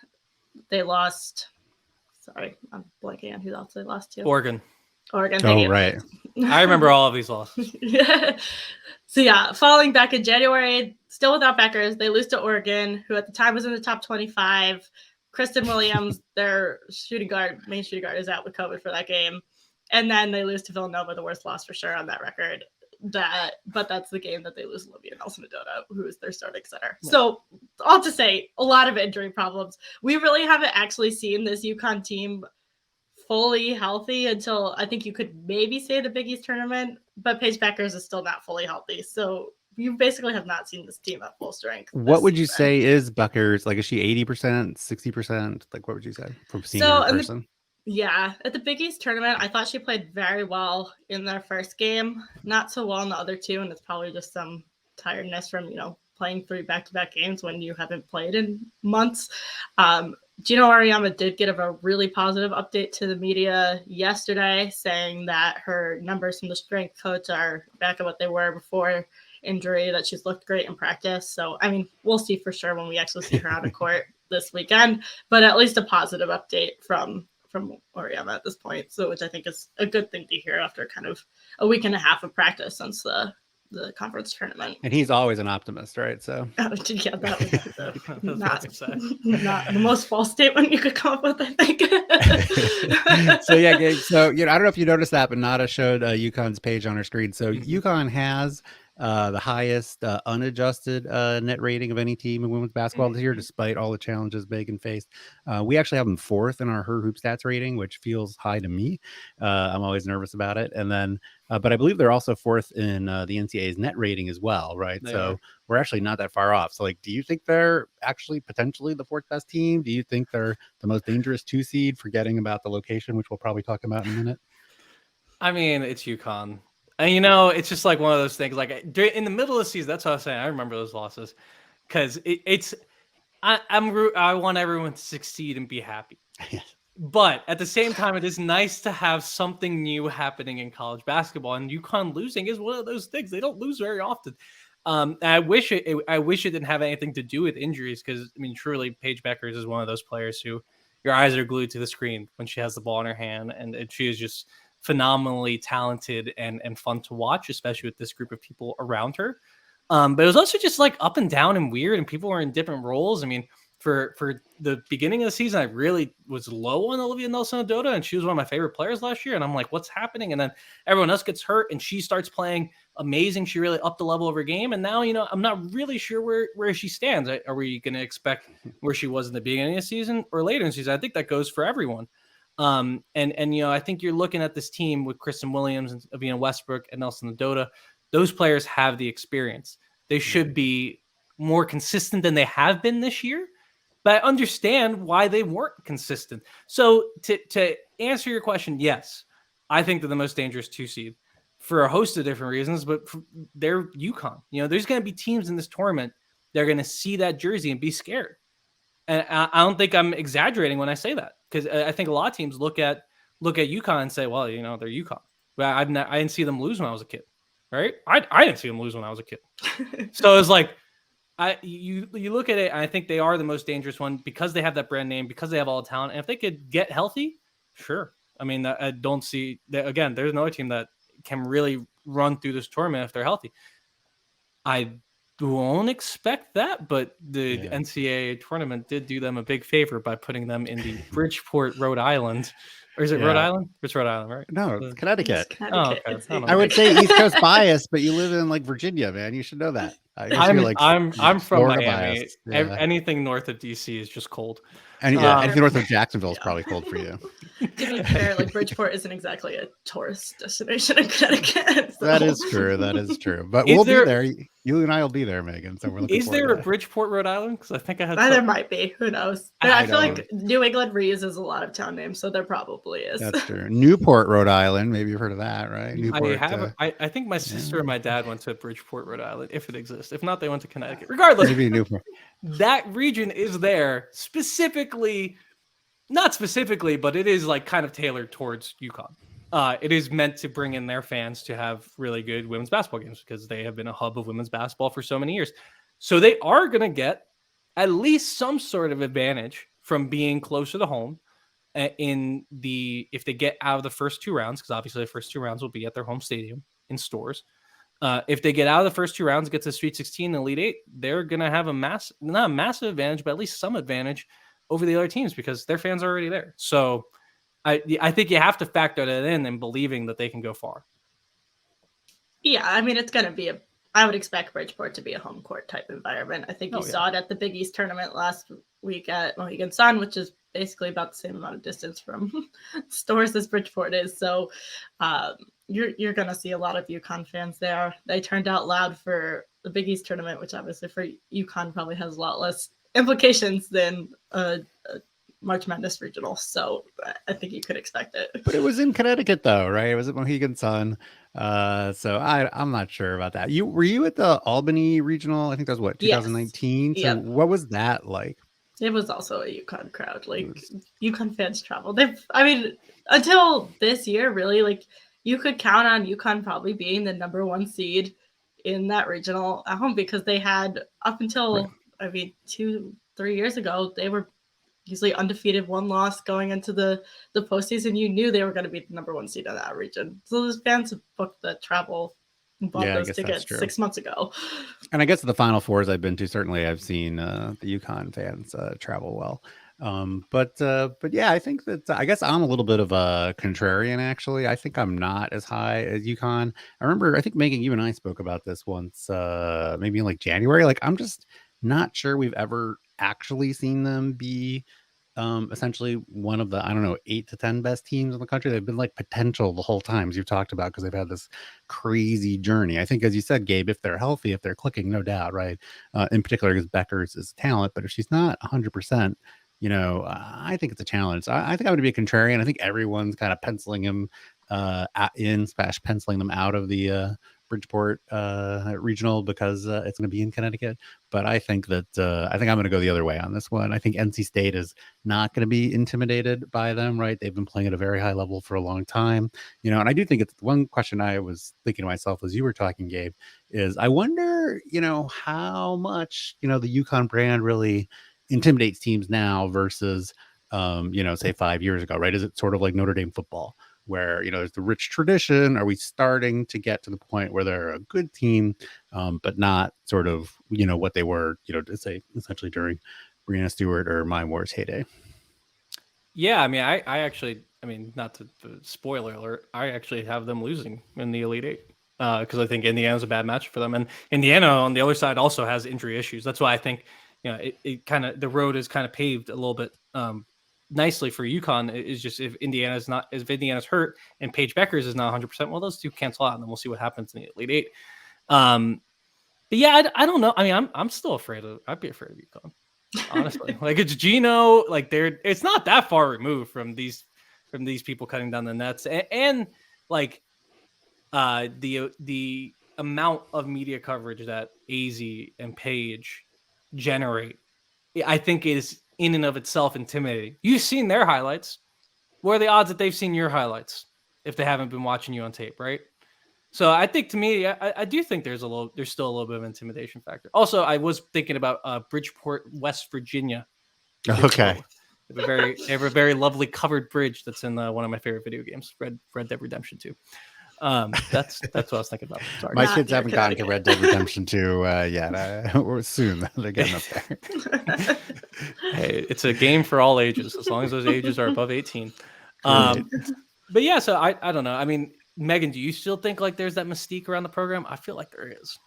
they lost. Sorry, I'm blanking on who else they lost to. Oregon. Oh, right. I remember all of these losses. So, yeah, falling back in January, still without Beckers, they lose to Oregon, who at the time was in the top 25. Kristen Williams, their main shooting guard, is out with COVID for that game. And then they lose to Villanova, the worst loss for sure on that record. But that's the game that they lose Olivia Nelson-Ododa, who is their starting center. Yeah. So all to say, a lot of injury problems. We really haven't actually seen this UConn team fully healthy until I think you could maybe say the Big East tournament, but Paige Beckers is still not fully healthy. So you basically have not seen this team at full strength. What would you say is Beckers? Is she 80%, 60%? What would you say from seeing her in person? Yeah, at the Big East tournament, I thought she played very well in their first game. Not so well in the other 2, and it's probably just some tiredness from, playing 3 back-to-back games when you haven't played in months. Gino Ariyama did get a really positive update to the media yesterday, saying that her numbers from the strength coach are back at what they were before injury, that she's looked great in practice. So, we'll see for sure when we actually see her on the court this weekend, but at least a positive update from Ariyama at this point. So, which I think is a good thing to hear after kind of a week and a half of practice since the conference tournament. And he's always an optimist, right? So yeah, that would be not the most false statement you could come up with, I think. So yeah, Gabe, so I don't know if you noticed that, but Nada showed UConn's page on her screen. So UConn has the highest unadjusted net rating of any team in women's basketball this year, despite all the challenges Megan faced. We actually have them fourth in our Her Hoop Stats rating, which feels high to me. I'm always nervous about it. And then, but I believe they're also fourth in the NCAA's net rating as well, right? So we're actually not that far off. So, like, do you think they're actually potentially the fourth best team? Do you think they're the most dangerous 2 seed, forgetting about the location, which we'll probably talk about in a minute? I mean, it's UConn. And, it's just like one of those things. Like in the middle of the season, that's what I was saying. I remember those losses because I want everyone to succeed and be happy. But at the same time, it is nice to have something new happening in college basketball. And UConn losing is one of those things. They don't lose very often. I wish it didn't have anything to do with injuries because, I mean, truly, Paige Beckers is one of those players who your eyes are glued to the screen when she has the ball in her hand. And she is just phenomenally talented and fun to watch, especially with this group of people around her. But it was also just like up and down and weird, and people were in different roles. I mean, for the beginning of the season, I really was low on Olivia Nelson-Ododa, and she was one of my favorite players last year. And I'm like, what's happening? And then everyone else gets hurt, and she starts playing amazing. She really upped the level of her game. And now, I'm not really sure where she stands. Are we going to expect where she was in the beginning of the season or later in the season? I think that goes for everyone. And I think you're looking at this team with Kristen Williams and Avina Westbrook and Nelson-Ododa. Those players have the experience. They should be more consistent than they have been this year. But I understand why they weren't consistent. So to answer your question, yes, I think they're the most dangerous 2 seed for a host of different reasons, but they're UConn. There's going to be teams in this tournament that are going to see that jersey and be scared. And I don't think I'm exaggerating when I say that, because I think a lot of teams look at UConn and say, well, they're UConn. But I didn't see them lose when I was a kid, right? I didn't see them lose when I was a kid. So it's like, you look at it, and I think they are the most dangerous one because they have that brand name, because they have all the talent. And if they could get healthy, sure. I mean, I don't see that. Again, there's another team that can really run through this tournament if they're healthy. I won't expect that, but the NCAA tournament did do them a big favor by putting them in the Bridgeport, Rhode Island. Or is it Rhode Island? It's Rhode Island, right? No, it's Connecticut. It's Connecticut. Oh, okay. I would say East Coast bias, but you live in like Virginia, man. You should know that. I'm from Florida Miami. bias. Yeah. Anything north of DC is just cold. And anything north of Jacksonville is probably cold for you. To be fair, like Bridgeport isn't exactly a tourist destination in Connecticut. So. That is true. That is true. But we'll be there. You and I will be there, Megan. So we're looking. Is there a Bridgeport, Rhode Island? Because I think I had. There might be. Who knows? But I feel like New England reuses a lot of town names, so there probably is. That's true. Newport, Rhode Island. Maybe you've heard of that, right? Newport. I think my sister and my dad went to Bridgeport, Rhode Island, if it exists. If not, they went to Connecticut. Regardless, maybe Newport. That region is there specifically. Not specifically, but it is like kind of tailored towards UConn. It is meant to bring in their fans to have really good women's basketball games because they have been a hub of women's basketball for so many years. So they are going to get at least some sort of advantage from being closer to home if they get out of the first 2 rounds, because obviously the first 2 rounds will be at their home stadium in stores. If they get out of the first 2 rounds, get to the Sweet 16 and Elite 8, they're going to have not a massive advantage, but at least some advantage over the other teams because their fans are already there. So I think you have to factor that in and believing that they can go far. Yeah, I mean, it's going to be I would expect Bridgeport to be a home court type environment. I think you saw it at the Big East tournament last week at Mohegan Sun, which is basically about the same amount of distance from stores as Bridgeport is. So you're going to see a lot of UConn fans there. They turned out loud for the Big East tournament, which obviously for UConn probably has a lot less implications than a March Madness regional, so I think you could expect it. But it was in Connecticut, though, right? It was at Mohegan Sun, so I'm not sure about that. Were you at the Albany regional? I think that was 2019. Yes. So what was that like? It was also a UConn crowd. Like UConn fans travel. Until this year, really, like you could count on UConn probably being the number 1 seed in that regional at home because they had up until. Right. 2-3 years ago, they were usually undefeated, 1 loss going into the postseason. You knew they were going to be the number 1 seed in that region. So those fans have booked the travel and bought those tickets 6 months ago. And I guess the Final Fours I've been to, certainly I've seen the UConn fans travel well. But yeah, I think that I guess I'm a little bit of a contrarian. Actually, I think I'm not as high as UConn. I remember, I think Megan, you and I spoke about this once, maybe in like January. Like, I'm just not sure we've ever actually seen them be essentially one of the, I don't know, 8 to 10 best teams in the country. They've been like potential the whole time, as you've talked about, because they've had this crazy journey. I think, as you said, Gabe, if they're healthy, if they're clicking, no doubt, right? In particular, because Beckers is talent, but if she's not 100%, I think it's a challenge. I think I'm going to be a contrarian. I think everyone's kind of penciling him penciling them out of the Bridgeport regional because it's going to be in Connecticut. But I think that I'm going to go the other way on this one. I think NC State is not going to be intimidated by them, right? They've been playing at a very high level for a long time, and I do think it's one question I was thinking to myself as you were talking, Gabe, is I wonder, how much, the UConn brand really intimidates teams now versus, say 5 years ago, right? Is it sort of like Notre Dame football, where there's the rich tradition? Are we starting to get to the point where they're a good team, but not sort of what they were, to say essentially during Brianna Stewart or Mime Moore's heyday? Yeah, I mean, I actually, not to spoiler alert, I actually have them losing in the Elite Eight because I think Indiana's a bad match for them, and Indiana on the other side also has injury issues. That's why I think it kind of, the road is kind of paved a little bit nicely for UConn. Is just if Indiana's hurt and Paige Beckers is not 100%, well, those two cancel out, and then we'll see what happens in the Elite Eight. But yeah, I don't know. I mean, I'm still afraid of. I'd be afraid of UConn, honestly. Like, it's Gino. Like, it's not that far removed from these people cutting down the nets, and like the amount of media coverage that AZ and Paige generate, I think is in and of itself intimidating. You've seen their highlights. What are the odds that they've seen your highlights if they haven't been watching you on tape, right? So I think, to me, I do think there's still a little bit of intimidation factor. Also, I was thinking about Bridgeport, West Virginia. Okay. They have a very lovely covered bridge that's in one of my favorite video games, Red Dead Redemption 2. That's what I was thinking about. Sorry. My kids haven't gotten to Red Dead Redemption 2 yet. Or soon. They're getting up there. Hey, it's a game for all ages, as long as those ages are above 18. But yeah, so I don't know. I mean, Megan, do you still think like there's that mystique around the program? I feel like there is.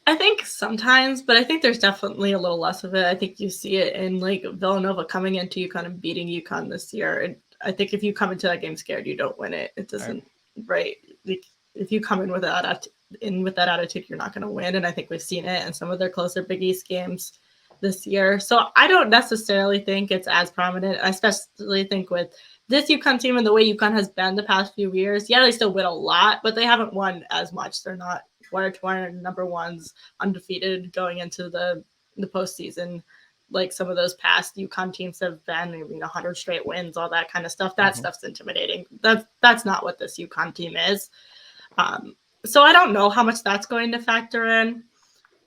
I think sometimes, but I think there's definitely a little less of it. I think you see it in like Villanova coming into UConn and beating UConn this year. And I think if you come into that game scared, you don't win it. It doesn't, right? Like, if you come in with that attitude, you're not going to win. And I think we've seen it in some of their closer Big East games this year. So I don't necessarily think it's as prominent. I especially think with this UConn team and the way UConn has been the past few years, yeah, they still win a lot, but they haven't won as much. They're not one or two number ones undefeated going into the postseason like some of those past UConn teams have been. 100 straight wins, all that kind of stuff. That stuff's intimidating. That's not what this UConn team is. So I don't know how much that's going to factor in.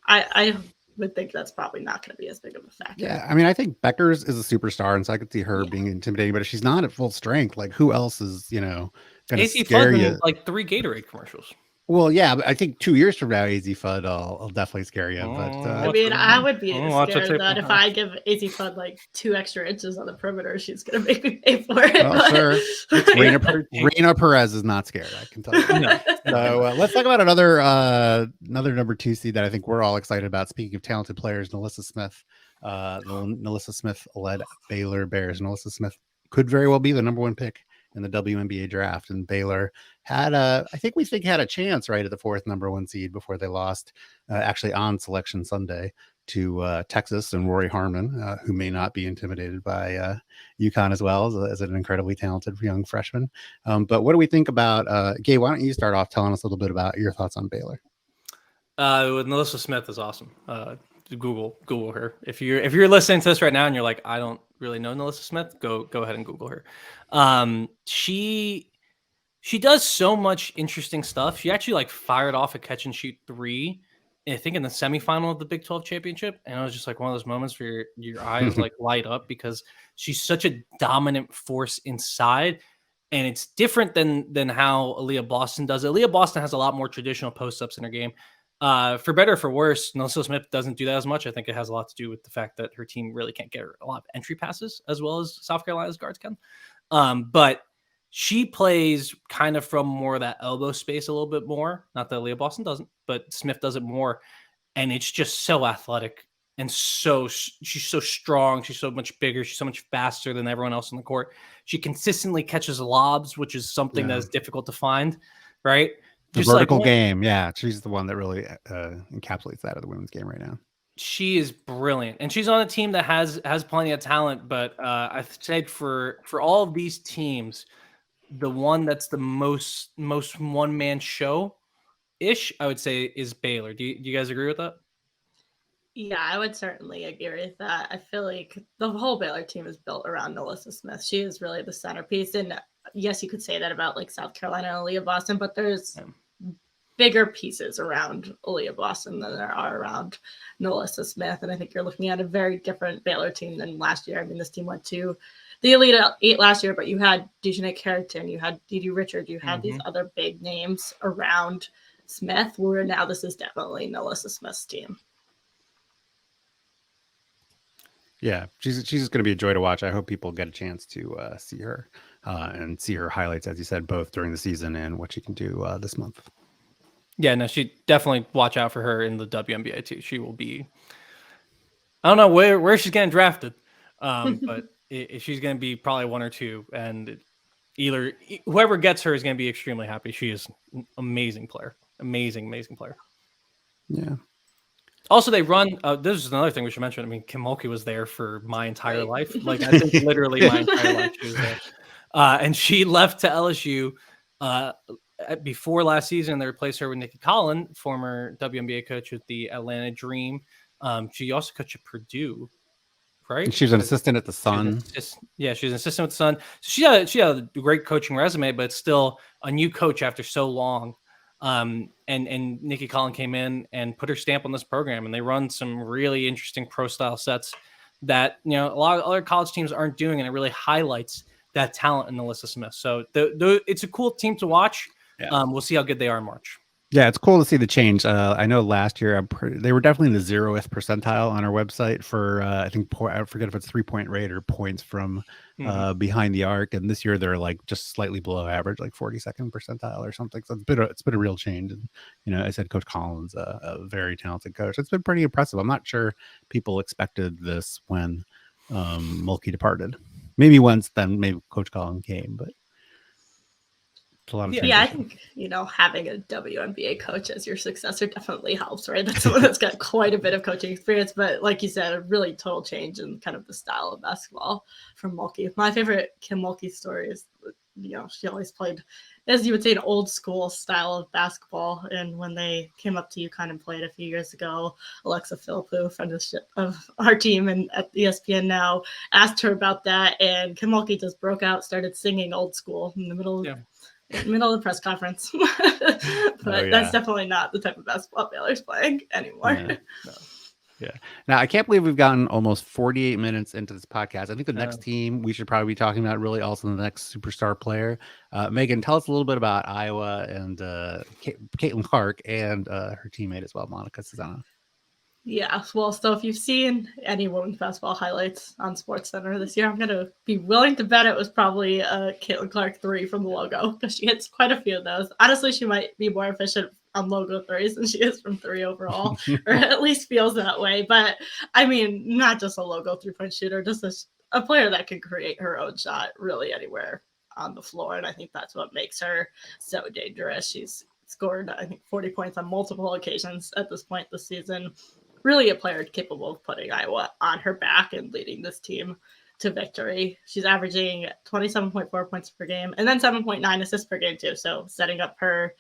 I would think that's probably not going to be as big of a factor. Yeah, I mean, I think Beckers is a superstar, and so I could see her being intimidating. But if she's not at full strength, like, who else is going to scare you? Like 3 Gatorade commercials. Well, yeah, but I think 2 years from now, AZ Fudd, I'll definitely scare you. But I would be scared that if I give AZ Fudd like 2 extra inches on the perimeter, she's going to make me pay for it. Well, sure. Reina Perez is not scared, I can tell you. No. So let's talk about another number 2 seed that I think we're all excited about. Speaking of talented players, NaLyssa Smith. NaLyssa Smith led Baylor Bears. NaLyssa Smith could very well be the number 1 pick in the WNBA draft, and Baylor had a chance right at the 4th number 1 seed before they lost actually on Selection Sunday to Texas and Rory Harmon, who may not be intimidated by UConn as well as an incredibly talented young freshman. But what do we think about Gabe? Why don't you start off telling us a little bit about your thoughts on Baylor? NaLyssa Smith is awesome. Google her. If you're listening to this right now and you're like, I don't really know NaLyssa Smith, go ahead and Google her. She does so much interesting stuff. She actually like fired off a catch and shoot 3, I think in the semifinal of the Big 12 championship. And it was just like one of those moments where your eyes like light up because she's such a dominant force inside. And it's different than how Aaliyah Boston does it. Aaliyah Boston has a lot more traditional post-ups in her game. For better or for worse, Nelson Smith doesn't do that as much. I think it has a lot to do with the fact that her team really can't get a lot of entry passes as well as South Carolina's guards can. But she plays kind of from more of that elbow space a little bit more. Not that Leah Boston doesn't, but Smith does it more. And it's just so athletic and she's so strong. She's so much bigger. She's so much faster than everyone else on the court. She consistently catches lobs, which is something that is difficult to find, right? The Just vertical like, game. Yeah. She's the one that really encapsulates that of the women's game right now. She is brilliant, and she's on a team that has plenty of talent. But I've said for all of these teams, the one that's the most one man show ish, I would say, is Baylor. Do you guys agree with that? Yeah, I would certainly agree with that. I feel like the whole Baylor team is built around NaLyssa Smith. She is really the centerpiece. And yes, you could say that about like South Carolina and Aaliyah Boston, but there's bigger pieces around Aaliyah Boston than there are around NaLyssa Smith. And I think you're looking at a very different Baylor team than last year. I mean, this team went to the Elite Eight last year, but you had Dejanay Carrington, you had Dee Richard, you had these other big names around Smith, where now this is definitely NaLyssa Smith's team. Yeah, she's just going to be a joy to watch. I hope people get a chance to see her and see her highlights, as you said, both during the season and what she can do this month. Yeah, no, she definitely watch out for her in the WNBA too. She will be, I don't know where she's getting drafted, but she's going to be probably one or two, and either whoever gets her is going to be extremely happy. She is an amazing player, amazing player. Yeah. Also, they run. This is another thing we should mention. I mean, Kim Mulkey was there for my entire life. Like, I think literally my entire life she was there. And she left to LSU before last season. They replaced her with Nikki Collin, former WNBA coach with the Atlanta Dream. She also coached at Purdue, right? And she was an assistant at the Sun. She's an assistant with the Sun. So she had a great coaching resume, but still a new coach after so long. And Nikki Collin came in and put her stamp on this program, and they run some really interesting pro style sets that, you know, a lot of other college teams aren't doing, and it really highlights that talent in NaLyssa Smith. So it's a cool team to watch. Yeah. We'll see how good they are in March. Yeah, it's cool to see the change. I know last year they were definitely in the 0th percentile on our website for I forget if it's 3-point rate or points from behind the arc, and this year they're like just slightly below average, like 42nd percentile or something. So it's been a real change. And you know, I said Coach Collins, a very talented coach. It's been pretty impressive. I'm not sure people expected this when Mulkey departed. Maybe once, then maybe Coach Collins came, but. Yeah, I think, you know, having a WNBA coach as your successor definitely helps, right? That's someone that's got quite a bit of coaching experience, but like you said, a really total change in kind of the style of basketball from Mulkey. My favorite Kim Mulkey story is, you know, she always played, as you would say, an old school style of basketball. And when they came up to UConn and played a few years ago, Alexa Philippou, friend of our team and at ESPN now, asked her about that. And Kim Mulkey just broke out, started singing old school in the middle of the press conference. But that's definitely not the type of basketball Baylor's playing anymore. Yeah. Now, I can't believe we've gotten almost 48 minutes into this podcast. I think the next team we should probably be talking about really also the next superstar player. Megan, tell us a little bit about Iowa and Caitlin Clark and her teammate as well, Monica Susanna. Yeah, well, so if you've seen any women's basketball highlights on SportsCenter this year, I'm going to be willing to bet it was probably a Caitlin Clark 3 from the logo, because she hits quite a few of those. Honestly, she might be more efficient on logo threes than she is from 3 overall, or at least feels that way. But, I mean, not just a logo 3-point shooter, just a player that can create her own shot really anywhere on the floor, and I think that's what makes her so dangerous. She's scored, I think, 40 points on multiple occasions at this point this season. Really a player capable of putting Iowa on her back and leading this team to victory. She's averaging 27.4 points per game and then 7.9 assists per game too. So setting up her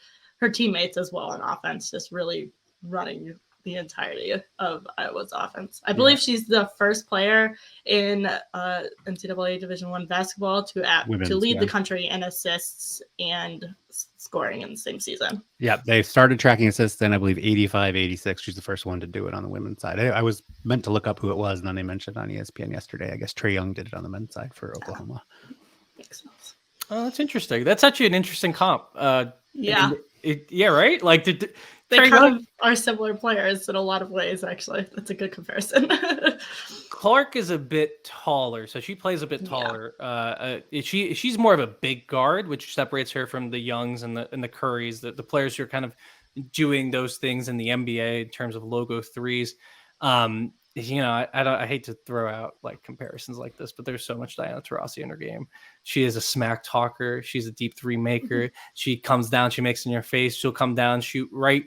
teammates as well on offense, just really running the entirety of Iowa's offense. I believe she's the first player in NCAA Division I basketball to lead the country in assists and scoring in the same season. Yeah, they started tracking assists in, I believe, 85-86. She's the first one to do it on the women's side. I was meant to look up who it was, and then they mentioned on ESPN yesterday. I guess Trae Young did it on the men's side for Oklahoma. Makes sense. Oh, that's interesting. That's actually an interesting comp. Yeah. Yeah, right? Like, They kind of are similar players in a lot of ways, actually. That's a good comparison. Clark is a bit taller, so she plays a bit taller. Yeah. She's more of a big guard, which separates her from the Youngs and the Currys, the players who are kind of doing those things in the NBA in terms of logo threes. I hate to throw out like comparisons like this, but there's so much Diana Taurasi in her game. She is a smack talker. She's a deep three maker. She comes down, she makes it in your face. She'll come down, shoot right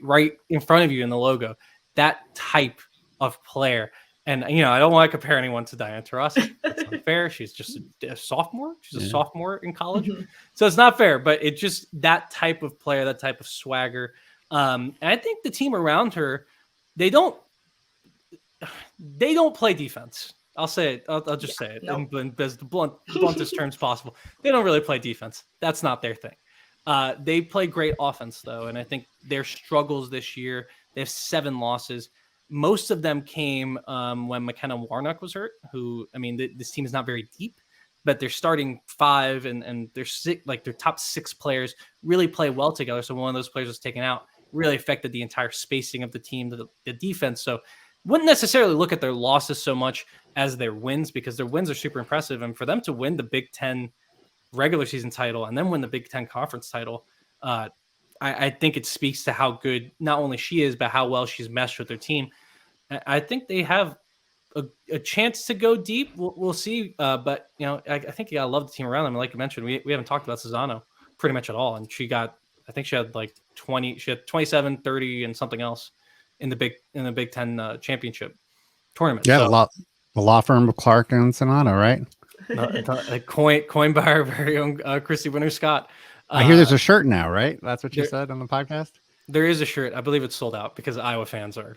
in front of you in the logo. That type of player. And, I don't want to compare anyone to Diana Taurasi. That's unfair. She's just a sophomore. She's a sophomore in college. So it's not fair, but it's just that type of player, that type of swagger. And I think the team around her, they don't play defense. I'll say it. I'll just say it in as the bluntest terms possible. They don't really play defense. That's not their thing. They play great offense, though. And I think their struggles this year, they have 7 losses. Most of them came when McKenna Warnock was hurt, this team is not very deep, but they're starting 5 and they're their top 6 players really play well together. So one of those players was taken out, really affected the entire spacing of the team, the defense. So wouldn't necessarily look at their losses so much as their wins, because their wins are super impressive. And for them to win the Big Ten regular season title and then win the Big Ten conference title, I think it speaks to how good not only she is, but how well she's meshed with their team. I think they have a chance to go deep. We'll see. But, I think you got to love the team around them. Like you mentioned, we haven't talked about Cesano pretty much at all. And she had like 20, she had 27, 30 and something else in the Big Ten championship tournament. Yeah, the law firm of Clark and Cesano, right? Coined by our very own Christy Winter Scott. I hear there's a shirt now, right? That's what you said on the podcast? There is a shirt. I believe it's sold out because Iowa fans are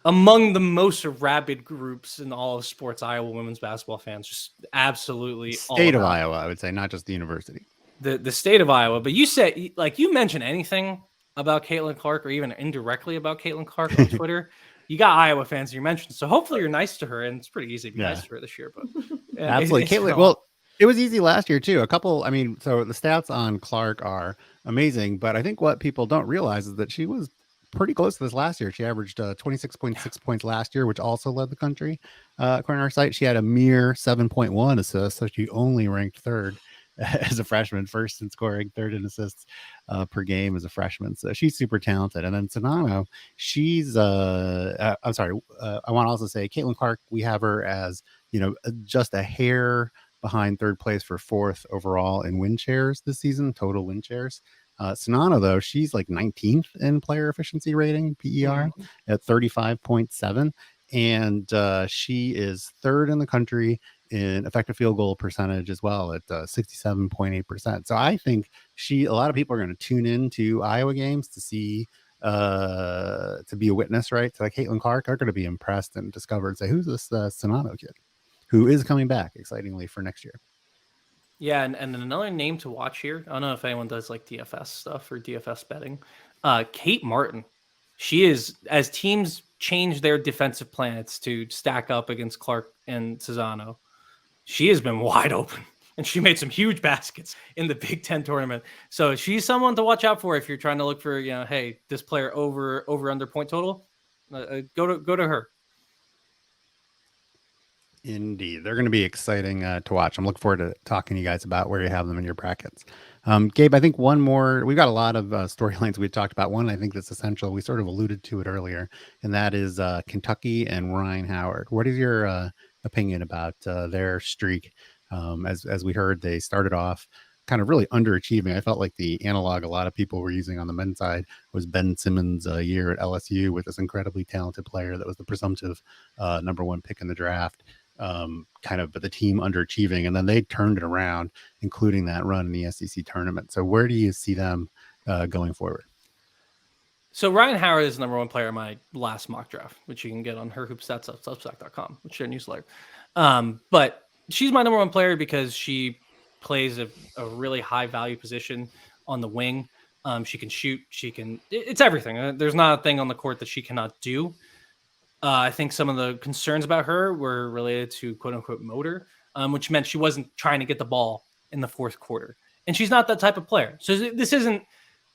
among the most rabid groups in all of sports. Iowa women's basketball fans, just absolutely state of Iowa, I would say, not just the university. The state of Iowa. But you said, like, you mention anything about Caitlin Clark or even indirectly about Caitlin Clark on Twitter, you got Iowa fans you mentioned. So hopefully you're nice to her, and it's pretty easy to be nice to her this year. But absolutely, Caitlin. Well, it was easy last year too. So the stats on Clark are amazing, but I think what people don't realize is that she was pretty close to this last year. She averaged 26.6 points last year, which also led the country. According to our site, she had a mere 7.1 assists, so she only ranked 3rd as a freshman, 1st in scoring, 3rd in assists per game as a freshman. So she's super talented. And then Cesano, she's I want to also say Caitlin Clark, we have her as just a hair behind 3rd place for 4th overall in win shares this season, total win shares. Cesano, though, she's like 19th in player efficiency rating, PER, at 35.7. And she is 3rd in the country in effective field goal percentage as well at 67.8%. So I think a lot of people are going to tune in to Iowa games to see, to be a witness, right? To like Caitlin Clark, are going to be impressed and discover and say, who's this Cesano kid who is coming back excitingly for next year? Yeah, and another name to watch here, I don't know if anyone does like DFS stuff or DFS betting, Kate Martin. She is, as teams change their defensive plans to stack up against Clark and Cesano, she has been wide open, and she made some huge baskets in the Big Ten tournament. So she's someone to watch out for if you're trying to look for, hey, this player over under point total. Go to her. Indeed. They're going to be exciting to watch. I'm looking forward to talking to you guys about where you have them in your brackets. Gabe, I think one more, we've got a lot of storylines we talked about. One, I think that's essential. We sort of alluded to it earlier, and that is Kentucky and Ryan Howard. What is your opinion about their streak? As we heard, they started off kind of really underachieving. I felt like the analog a lot of people were using on the men's side was Ben Simmons' year at LSU with this incredibly talented player that was the presumptive number 1 pick in the draft. But the team underachieving, and then they turned it around, including that run in the SEC tournament. So where do you see them going forward? So Ryan Howard is the number 1 player in my last mock draft, which you can get on herhoopstats.substack.com, which is their newsletter. But she's my number 1 player because she plays a really high value position on the wing. She can shoot. It's everything. There's not a thing on the court that she cannot do. I think some of the concerns about her were related to quote unquote motor, which meant she wasn't trying to get the ball in the 4th quarter. And she's not that type of player. So this isn't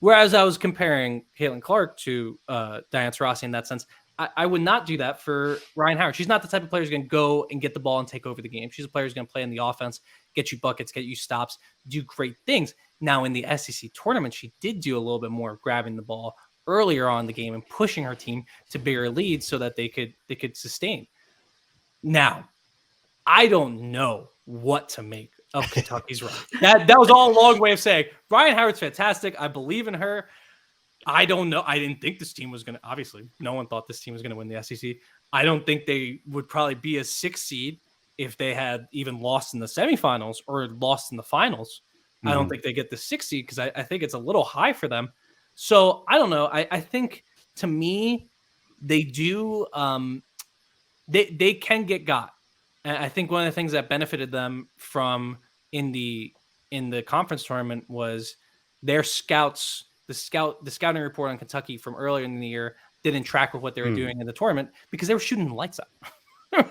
Whereas I was comparing Caitlin Clark to Diane Taurasi in that sense, I would not do that for Ryan Howard. She's not the type of player who's going to go and get the ball and take over the game. She's a player who's going to play in the offense, get you buckets, get you stops, do great things. Now in the SEC tournament, she did do a little bit more of grabbing the ball earlier on in the game and pushing her team to bigger leads so that they could sustain. Now, I don't know what to make of Kentucky's run. That was all a long way of saying Ryan Howard's fantastic. I believe in her. I don't know. I didn't think this team was going to, obviously, no one thought this team was going to win the SEC. I don't think they would probably be a 6 seed if they had even lost in the semifinals or lost in the finals. I don't think they get the 6 seed because I think it's a little high for them. So I don't know. I think to me, they do, they can get got. And I think one of the things that benefited them from in the conference tournament was their scouts. The scouting report on Kentucky from earlier in the year didn't track with what they were doing in the tournament because they were shooting the lights out.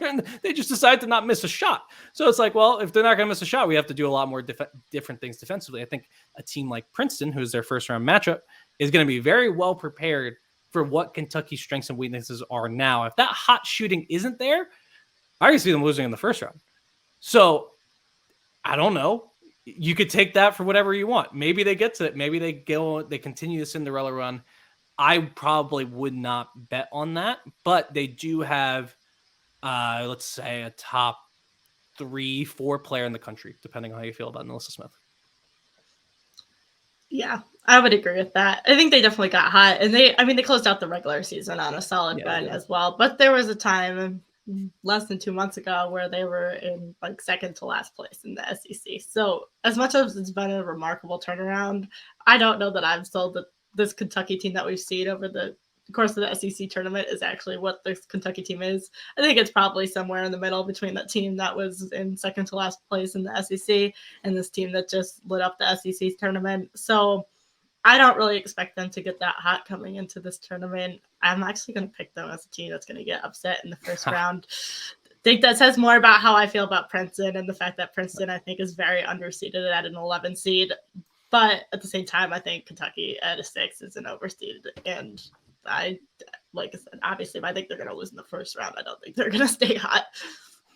And they just decided to not miss a shot. So it's like, well, if they're not going to miss a shot, we have to do a lot more different things defensively. I think a team like Princeton, who's their first round matchup, is going to be very well prepared for what Kentucky's strengths and weaknesses are now. If that hot shooting isn't there, I can see them losing in the first round. So I don't know. You could take that for whatever you want. Maybe they get to it. Maybe they continue the Cinderella run. I probably would not bet on that, but they do have, let's say, a top 3-4 player in the country, depending on how you feel about Melissa Smith. Yeah, I would agree with that. I think they definitely got hot, and they closed out the regular season on a solid run as well. But there was a time less than 2 months ago where they were in like second to last place in the SEC. So as much as it's been a remarkable turnaround, I don't know that I'm sold that this Kentucky team that we've seen over the course of the SEC tournament is actually what this Kentucky team is. I think it's probably somewhere in the middle between that team that was in second to last place in the SEC and this team that just lit up the SEC tournament. So I don't really expect them to get that hot coming into this tournament. I'm actually going to pick them as a team that's going to get upset in the first round. I think that says more about how I feel about Princeton and the fact that Princeton, I think, is very underseeded at an 11 seed. But at the same time, I think Kentucky at a 6 is an overseeded. And like I said, obviously, I think they're going to lose in the first round. I don't think they're going to stay hot.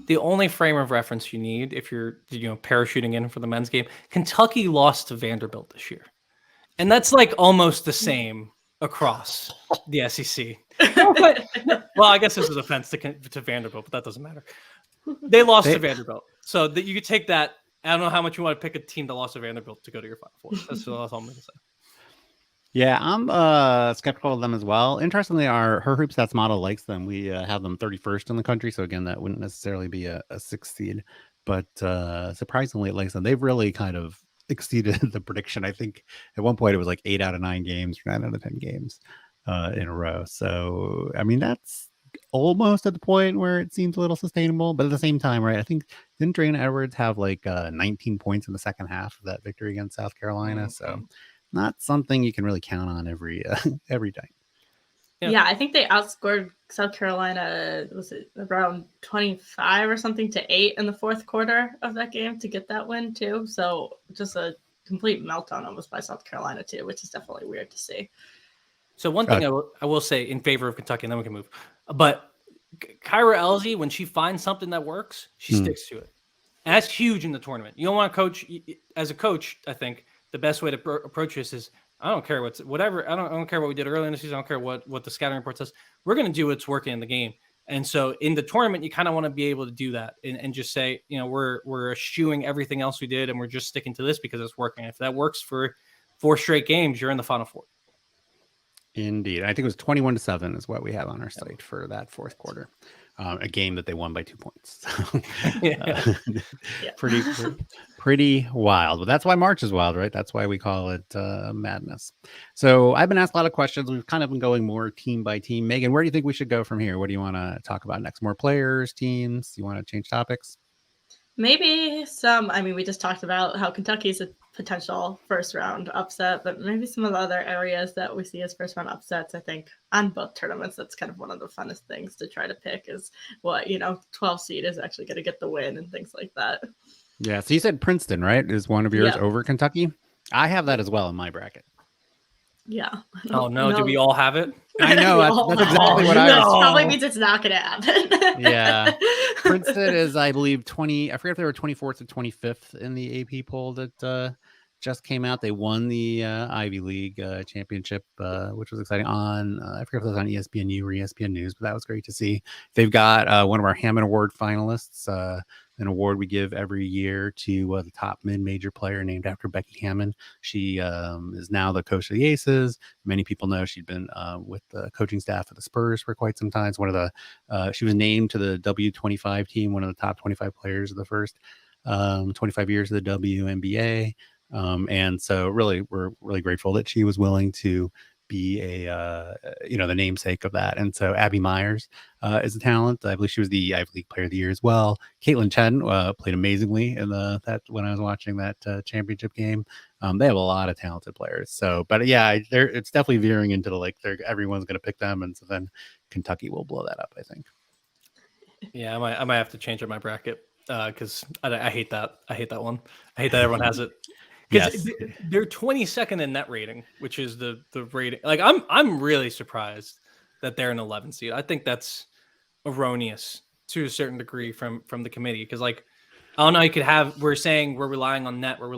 The only frame of reference you need if you're parachuting in for the men's game, Kentucky lost to Vanderbilt this year. And that's like almost the same across the SEC. Well, I guess this is offense to Vanderbilt, but that doesn't matter. They lost to Vanderbilt. So that you could take that. I don't know how much you want to pick a team that lost to Vanderbilt to go to your Final Four. That's all I'm going to say. Yeah, I'm skeptical of them as well. Interestingly, her Hoop Stats model likes them. We have them 31st in the country. So again, that wouldn't necessarily be a 6 seed. But surprisingly, it likes them. They've really kind of exceeded the prediction. I think at one point it was like 8 out of 9 games, 9 out of 10 games in a row. So, I mean, that's almost at the point where it seems a little sustainable. But at the same time, right, I think didn't Drayna Edwards have like 19 points in the second half of that victory against South Carolina? Mm-hmm. So not something you can really count on every time. Yeah, I think they outscored South Carolina, was it around 25 or something to 8 in the fourth quarter of that game to get that win too. So just a complete meltdown almost by South Carolina too, which is definitely weird to see. So one thing I will say in favor of Kentucky, and then we can move. But Kyra Elzy, when she finds something that works, she sticks to it. And that's huge in the tournament. You don't want to coach as a coach. I think the best way to approach this is, I don't care whatever. I don't care what we did early in the season. I don't care what the scouting report says. We're going to do what's working in the game. And so in the tournament, you kind of want to be able to do that and just say, we're eschewing everything else we did and we're just sticking to this because it's working. If that works for 4 straight games, you're in the Final Four. Indeed. I think it was 21-7 is what we have on our site for that fourth quarter. A game that they won by 2 points. Pretty wild. But that's why March is wild, right? That's why we call it madness. So I've been asked a lot of questions. We've kind of been going more team by team. Megan, where do you think we should go from here? What do you want to talk about next? More players, teams? You want to change topics? Maybe some, we just talked about how Kentucky's a potential first round upset, but maybe some of the other areas that we see as first round upsets, I think on both tournaments, that's kind of one of the funnest things to try to pick is what, 12 seed is actually going to get the win and things like that. Yeah. So you said Princeton, right? Is one of yours over Kentucky? I have that as well in my bracket. Yeah. Oh no, do we all have it? I know. That's exactly what That I was. probably means it's not going to happen. Yeah. Princeton is, I believe, 20. I forget if they were 24th or 25th in the AP poll that just came out. They won the Ivy League championship, which was exciting. I forget if it was on ESPNU or ESPN News, but that was great to see. They've got one of our Hammond Award finalists, an award we give every year to the top mid-major player named after Becky Hammond. She is now the coach of the Aces. Many people know she'd been with the coaching staff of the Spurs for quite some time. It's one of the she was named to the W25 team, one of the top 25 players of the first 25 years of the WNBA. And so really, we're really grateful that she was willing to be the namesake of that. And so Abby Myers is a talent. I believe she was the Ivy League Player of the Year as well. Caitlin Chen played amazingly in that when I was watching that championship game. They have a lot of talented players. So, but yeah, it's definitely veering into everyone's going to pick them, and so then Kentucky will blow that up, I think. Yeah, I might have to change up my bracket because I hate that. I hate that one. I hate that everyone has it. Because they're 22nd in net rating, which is the rating. Like I'm really surprised that they're an 11 seed. I think that's erroneous to a certain degree from the committee. Because I don't know, we're saying we're relying on net, and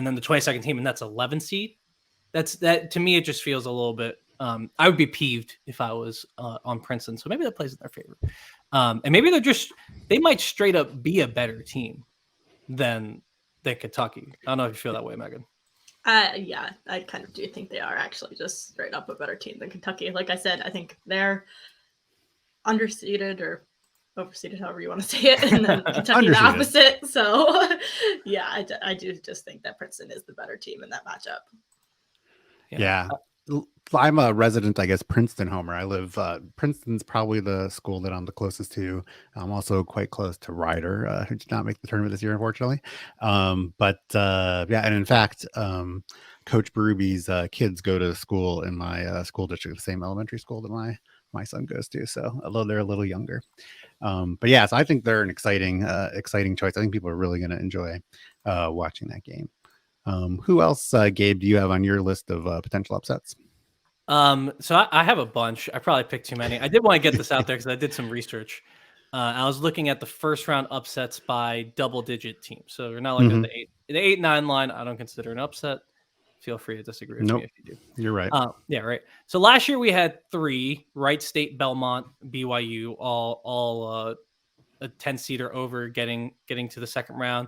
then the 22nd team, and that's 11 seed. That to me, it just feels a little bit. I would be peeved if I was on Princeton. So maybe that plays in their favor, and maybe they might straight up be a better team than Kentucky. I don't know if you feel that way, Megan. Yeah, I kind of do think they are actually just straight up a better team than Kentucky. Like I said, I think they're underseeded or overseeded, however you want to say it, and then Kentucky the opposite. So, yeah, I do just think that Princeton is the better team in that matchup. Yeah. I'm a resident, I guess, Princeton homer. I live, Princeton's probably the school that I'm the closest to. I'm also quite close to Ryder, who did not make the tournament this year, unfortunately. Yeah, and in fact, Coach Berube kids go to school in my school district, the same elementary school that my son goes to. So, although they're a little younger. But yeah, so I think they're an exciting choice. I think people are really going to enjoy watching that game. Who else, Gabe, do you have on your list of potential upsets? So I have a bunch. I probably picked too many. I did want to get this out there because I did some research. I was looking at the first round upsets by double-digit teams. So we're not looking at the 8-9 line. I don't consider an upset. Feel free to disagree with me if you do. You're right. Yeah, right. So last year we had 3: Wright State, Belmont, BYU, all a 10-seeder over getting to the second round.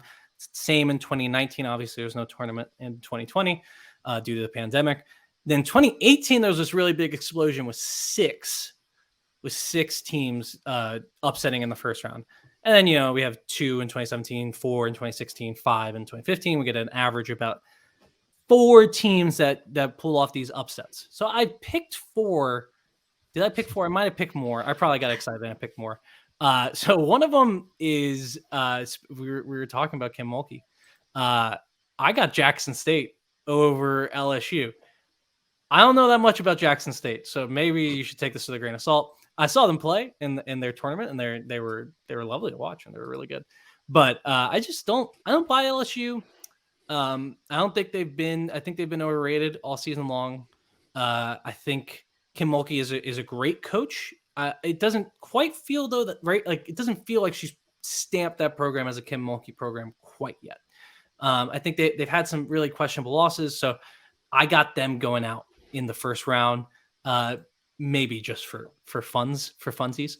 Same in 2019. Obviously, there's no tournament in 2020 due to the pandemic. Then 2018, there was this really big explosion with six teams upsetting in the first round. And then, we have 2 in 2017, 4 in 2016, 5 in 2015. We get an average about 4 teams that pull off these upsets. So I picked 4. Did I pick 4? I might have picked more. I probably got excited and I picked more. So one of them is we were talking about Kim Mulkey. I got Jackson State over LSU. I don't know that much about Jackson State, so maybe you should take this with a grain of salt. I saw them play in their tournament, and they were lovely to watch, and they were really good. But I don't buy LSU. I think they've been overrated all season long. I think Kim Mulkey is a great coach. It doesn't quite feel though that right, like it doesn't feel like she's stamped that program as a Kim Mulkey program quite yet. I think they've had some really questionable losses, so I got them going out in the first round, maybe just for funsies.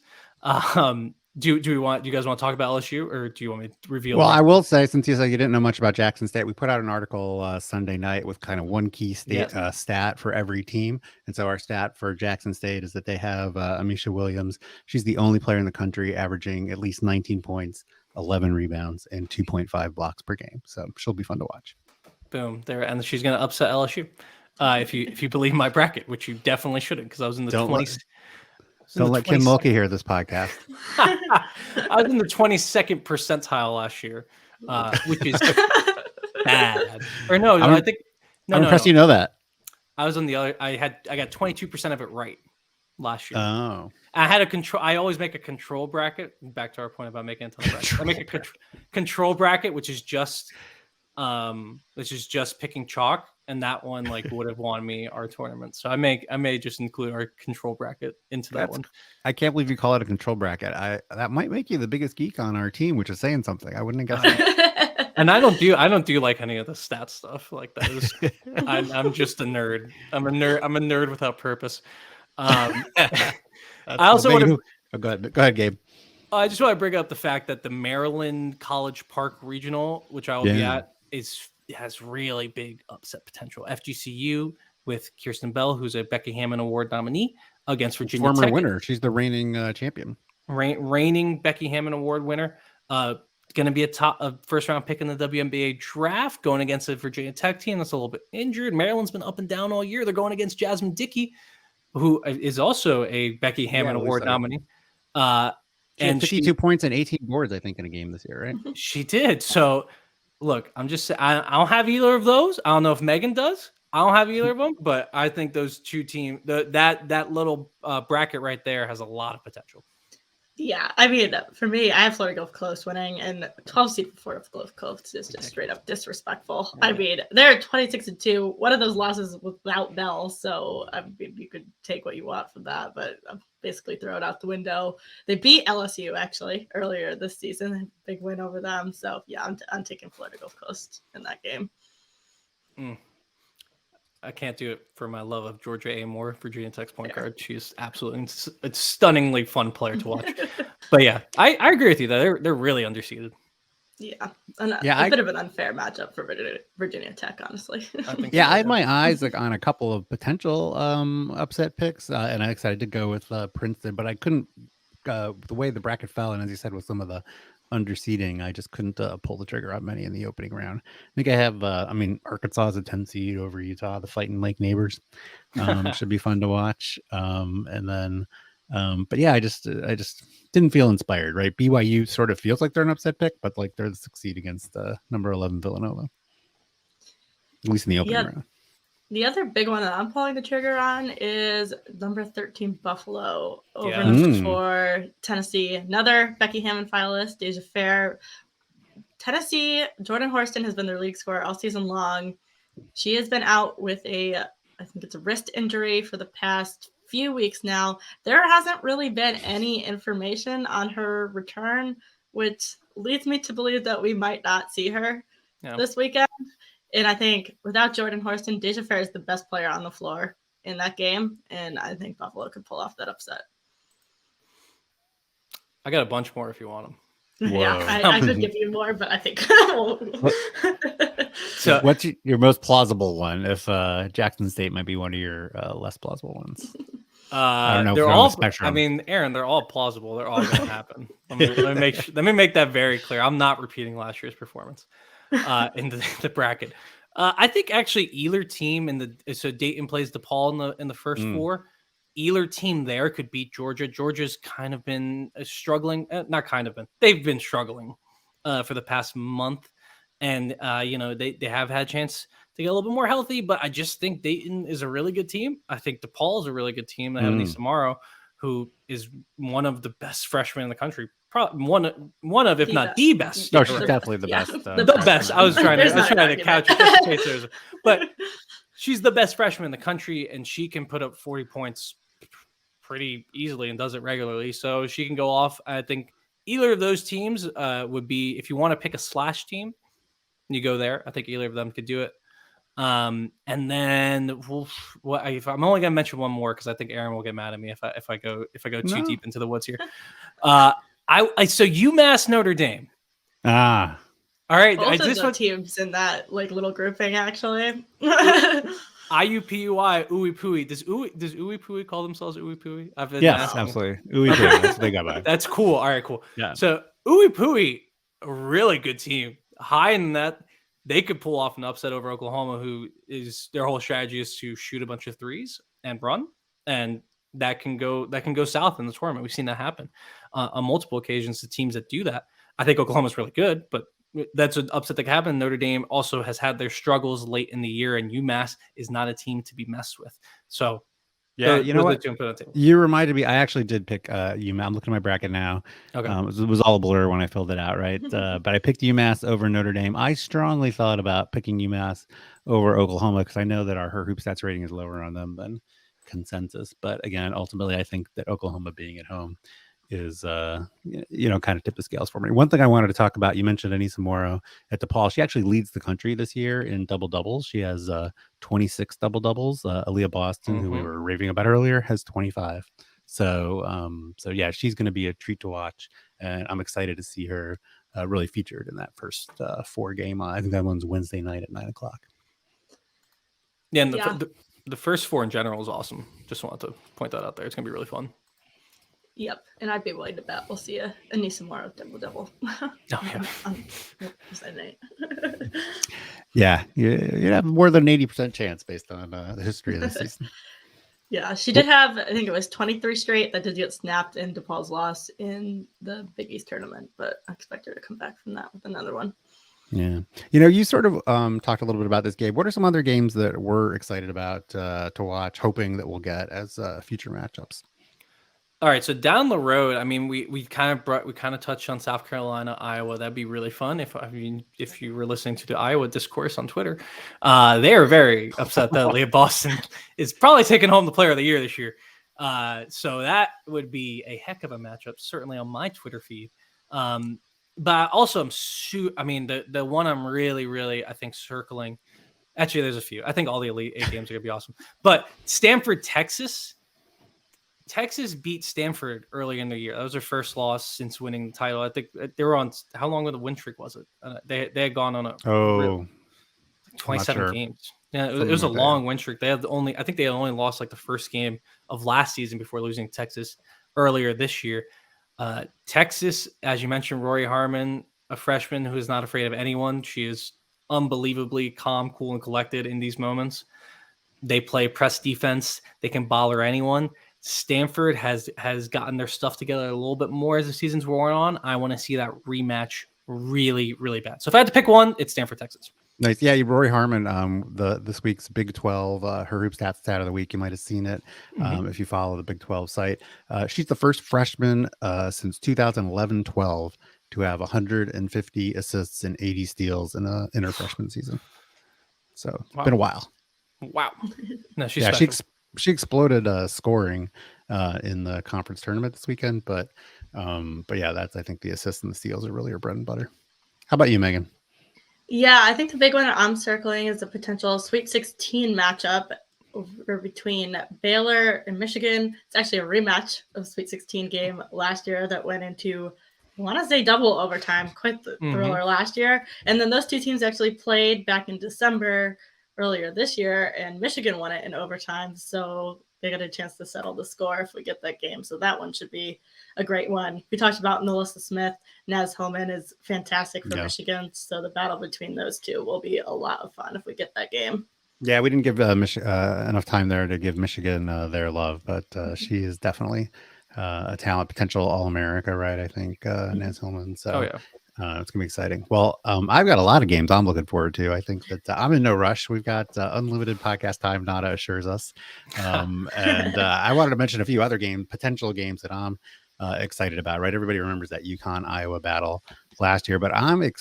Do you guys want to talk about LSU, or do you want me to reveal? Well, I will say, since you said you didn't know much about Jackson State, we put out an article Sunday night with kind of one key stat for every team. And so our stat for Jackson State is that they have Amisha Williams. She's the only player in the country averaging at least 19 points, 11 rebounds, and 2.5 blocks per game. So she'll be fun to watch. Boom, there, and she's going to upset LSU. If you believe my bracket, which you definitely shouldn't, because I was in the 20s. Don't let Kim Mulkey hear this podcast. I was in the 22nd percentile last year, which is bad. Or no, I think I'm impressed you know that. I was on the other. I got 22% of it right last year. Oh, I had a control. I always make a control bracket. Back to our point about making a ton of brackets. I make a control bracket, which is just picking chalk. and that one would have won me our tournament. So I may just include our control bracket into that one. I can't believe you call it a control bracket. That might make you the biggest geek on our team, which is saying something. I wouldn't have guessed that. And I don't do any of the stat stuff like that. I'm just a nerd. I'm a nerd without purpose. I also want to go ahead, Gabe. I just want to bring up the fact that the Maryland College Park Regional, which I will be at, has really big upset potential. FGCU with Kirsten Bell, who's a Becky Hammond Award nominee, against Virginia Former Tech. winner. She's the reigning champion. Reigning Becky Hammond Award winner. Going to be a first round pick in the WNBA draft, going against a Virginia Tech team that's a little bit injured. Maryland's been up and down all year. They're going against Jasmine Dickey, who is also a Becky Hammond Award nominee. And 52 points and 18 boards, I think, in a game this year, right? She did. So, look, I'm just saying, I don't have either of those. I don't know if Megan does. I don't have either of them, but I think those two teams, that little bracket right there has a lot of potential. Yeah, I mean, for me, I have Florida Gulf Coast winning, and 12 seed for Florida Gulf Coast is just straight up disrespectful. Yeah. I mean, they're 26-2. One of those losses without Bell, so I mean, you could take what you want from that, but basically throw it out the window. They beat LSU actually earlier this season, big win over them. So yeah, I'm taking Florida Gulf Coast in that game. I can't do it for my love of Georgia A. Moore, Virginia Tech's point guard. She's absolutely a stunningly fun player to watch. But yeah, I agree with you though. They're really underseeded. Yeah, a bit of an unfair matchup for Virginia Tech, honestly. I had my eyes on a couple of potential upset picks, and I decided to go with Princeton, but I couldn't. The way the bracket fell, and as you said, with some of the underseeding, I just couldn't pull the trigger on many in the opening round. I think I have. Arkansas is a 10 seed over Utah, the Fighting Lake neighbors. Should be fun to watch. But yeah, I just didn't feel inspired, right? BYU sort of feels like they're an upset pick, but they're the 6th seed against number 11 Villanova, at least in the opening round. The other big one that I'm pulling the trigger on is number 13 Buffalo over number 4 Tennessee. Another Becky Hammond finalist, Deja Fair. Tennessee, Jordan Horston has been their league scorer all season long. She has been out with I think it's a wrist injury for the past few weeks now. There hasn't really been any information on her return, which leads me to believe that we might not see her this weekend. And I think without Jordan Horston, Deja Fair is the best player on the floor in that game. And I think Buffalo could pull off that upset. I got a bunch more if you want them. Whoa. Yeah, I could give you more, but I think So what's your most plausible one if Jackson State might be one of your less plausible ones? I don't know. They're all. I mean, Aaron, they're all plausible. They're all going to happen. Let me make that very clear. I'm not repeating last year's performance in the bracket. I think actually Ealer team so Dayton plays DePaul in the first 4. Ealer team there could beat Georgia. Georgia's kind of been struggling. Not kind of been. They've been struggling for the past month, and they have had a chance to get a little bit more healthy. But I just think Dayton is a really good team. I think DePaul is a really good team. They have Anissa Morrow, who is one of the best freshmen in the country. Probably one of, if not the best. No, she's definitely the best. The best. I was trying to couch it, but she's the best freshman in the country, and she can put up 40 points pretty easily and does it regularly. So she can go off. I think either of those teams would be, if you want to pick a slash team, you go there. I think either of them could do it. And then if I'm only going to mention one more, because I think Aaron will get mad at me if I go too deep into the woods here. So UMass Notre Dame. All right. Both of those teams in that little grouping actually. IUPUI, Ooey Pooey. Does Ooey Pooey call themselves Ooey Pooey? Yes, absolutely. Ooey Pooey. That's what they got by. That's cool. All right, cool. Yeah. So Ooey Pooey, a really good team. High in that, they could pull off an upset over Oklahoma, who is their whole strategy is to shoot a bunch of threes and run, and that can go south in the tournament. We've seen that happen on multiple occasions to teams that do that. I think Oklahoma's really good, but that's an upset that can happen. Notre Dame also has had their struggles late in the year, and UMass is not a team to be messed with. So Yeah, Those you know are the what? two I'm putting on the table. You reminded me. I actually did pick UMass. I'm looking at my bracket now. Okay. It was all a blur when I filled it out, right? But I picked UMass over Notre Dame. I strongly thought about picking UMass over Oklahoma because I know that her hoop stats rating is lower on them than consensus. But again, ultimately, I think that Oklahoma being at home is kind of tipped the scales for me. One thing I wanted to talk about, you mentioned Anissa Morrow at DePaul. She actually leads the country this year in double doubles. She has 26 double doubles. Aaliyah Boston, who we were raving about earlier, has 25. So yeah, she's going to be a treat to watch, and I'm excited to see her really featured in that first 4 game. I think that one's Wednesday night at 9:00. Yeah, and the first 4 in general is awesome. Just wanted to point that out there. It's gonna be really fun. Yep, and I'd be willing to bet we'll see a Anissa Morrow double. Oh yeah. on Wednesday night. Yeah, you have more than an 80% chance based on the history of the season. Yeah, she did have, I think it was 23 straight that did get snapped in DePaul's loss in the Big East tournament, but I expect her to come back from that with another one. Yeah. You sort of talked a little bit about this game. What are some other games that we're excited about to watch, hoping that we'll get as future matchups? All right, so down the road, I mean, we kind of touched on South Carolina, Iowa. That'd be really fun if you were listening to the Iowa discourse on Twitter. They are very upset that Leah Boston is probably taking home the Player of the Year this year. So that would be a heck of a matchup, certainly on my Twitter feed. But also the one I'm really I think circling. Actually, there's a few. I think all the Elite 8 games are gonna be awesome. But Stanford, Texas beat Stanford early in the year. That was their first loss since winning the title. I think they were on, how long of the win streak was it? They had gone on 27 games. Yeah, it was a long win streak. I think they had only lost like the first game of last season before losing to Texas earlier this year. Texas, as you mentioned, Rory Harmon, a freshman who is not afraid of anyone. She is unbelievably calm, cool, and collected in these moments. They play press defense. They can bother anyone. Stanford has gotten their stuff together a little bit more as the season's worn on. I want to see that rematch really, really bad. So if I had to pick one, it's Stanford, Texas. Nice. Yeah, Rory Harmon, this week's Big 12, her hoop stats stat of the week. You might have seen it if you follow the Big 12 site. She's the first freshman since 2011-12 to have 150 assists and 80 steals in her freshman season. So it's been a while. Wow. No, she's she exploded scoring in the conference tournament this weekend, but yeah, that's, I think the assists and the steals are really her bread and butter. How about you, Megan? Yeah, I think the big one I'm circling is a potential Sweet 16 matchup between Baylor and Michigan. It's actually a rematch of Sweet 16 game last year that went into, I want to say, double overtime. Quite the thriller last year. And then those two teams actually played back in December earlier this year, and Michigan won it in overtime. So they got a chance to settle the score if we get that game. So that one should be a great one. We talked about Melissa Smith. Naz Homan is fantastic for Michigan. So the battle between those two will be a lot of fun if we get that game. Yeah, we didn't give enough time there to give Michigan their love, but she is definitely a talent, potential All-America, right? I think Naz Homan. So it's gonna be exciting. Well, I've got a lot of games I'm looking forward to. I think that I'm in no rush. We've got unlimited podcast time, Nada assures us, and I wanted to mention a few other potential games that I'm excited about. Right, everybody remembers that UConn Iowa battle last year, but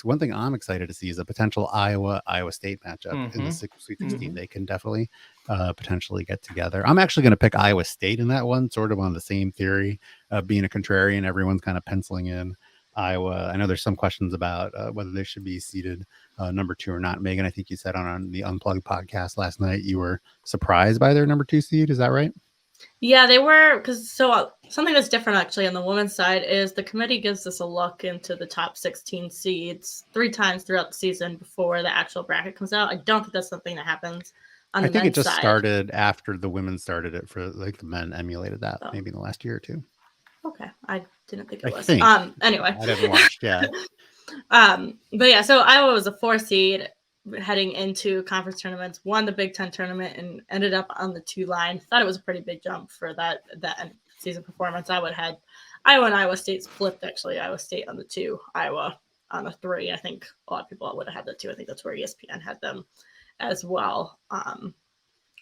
one thing I'm excited to see is a potential Iowa State matchup in the Sweet 16. They can definitely potentially get together. I'm actually going to pick Iowa State in that one, sort of on the same theory of being a contrarian. Everyone's kind of penciling in Iowa. I know there's some questions about whether they should be seeded number 2 or not. Megan, I think you said on the Unplugged podcast last night you were surprised by their number 2 seed. Is that right? Yeah, they were, because something that's different actually on the women's side is the committee gives us a look into the top 16 seeds 3 times throughout the season before the actual bracket comes out. I don't think that's something that happens on the men's side. I think it just started after the women started it, for like the men emulated that maybe in the last year or 2. Okay, I didn't think it was. Anyway, I haven't watched. Yeah. But yeah, so Iowa was a 4 seed heading into conference tournaments, won the Big Ten tournament, and ended up on the 2 line. Thought it was a pretty big jump for that season performance. I would have had Iowa and Iowa State flipped, actually. Iowa State on the 2, Iowa on the 3. I think a lot of people would have had that too. I think that's where ESPN had them as well.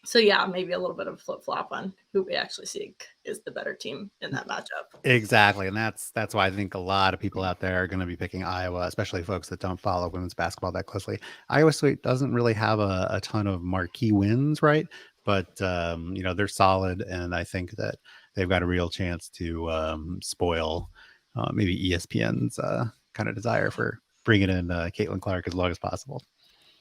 So yeah, maybe a little bit of flip flop on who we actually think is the better team in that matchup. Exactly, and that's why I think a lot of people out there are going to be picking Iowa, especially folks that don't follow women's basketball that closely. Iowa State doesn't really have a ton of marquee wins, right? But they're solid, and I think that they've got a real chance to spoil maybe ESPN's kind of desire for bringing in Caitlin Clark as long as possible.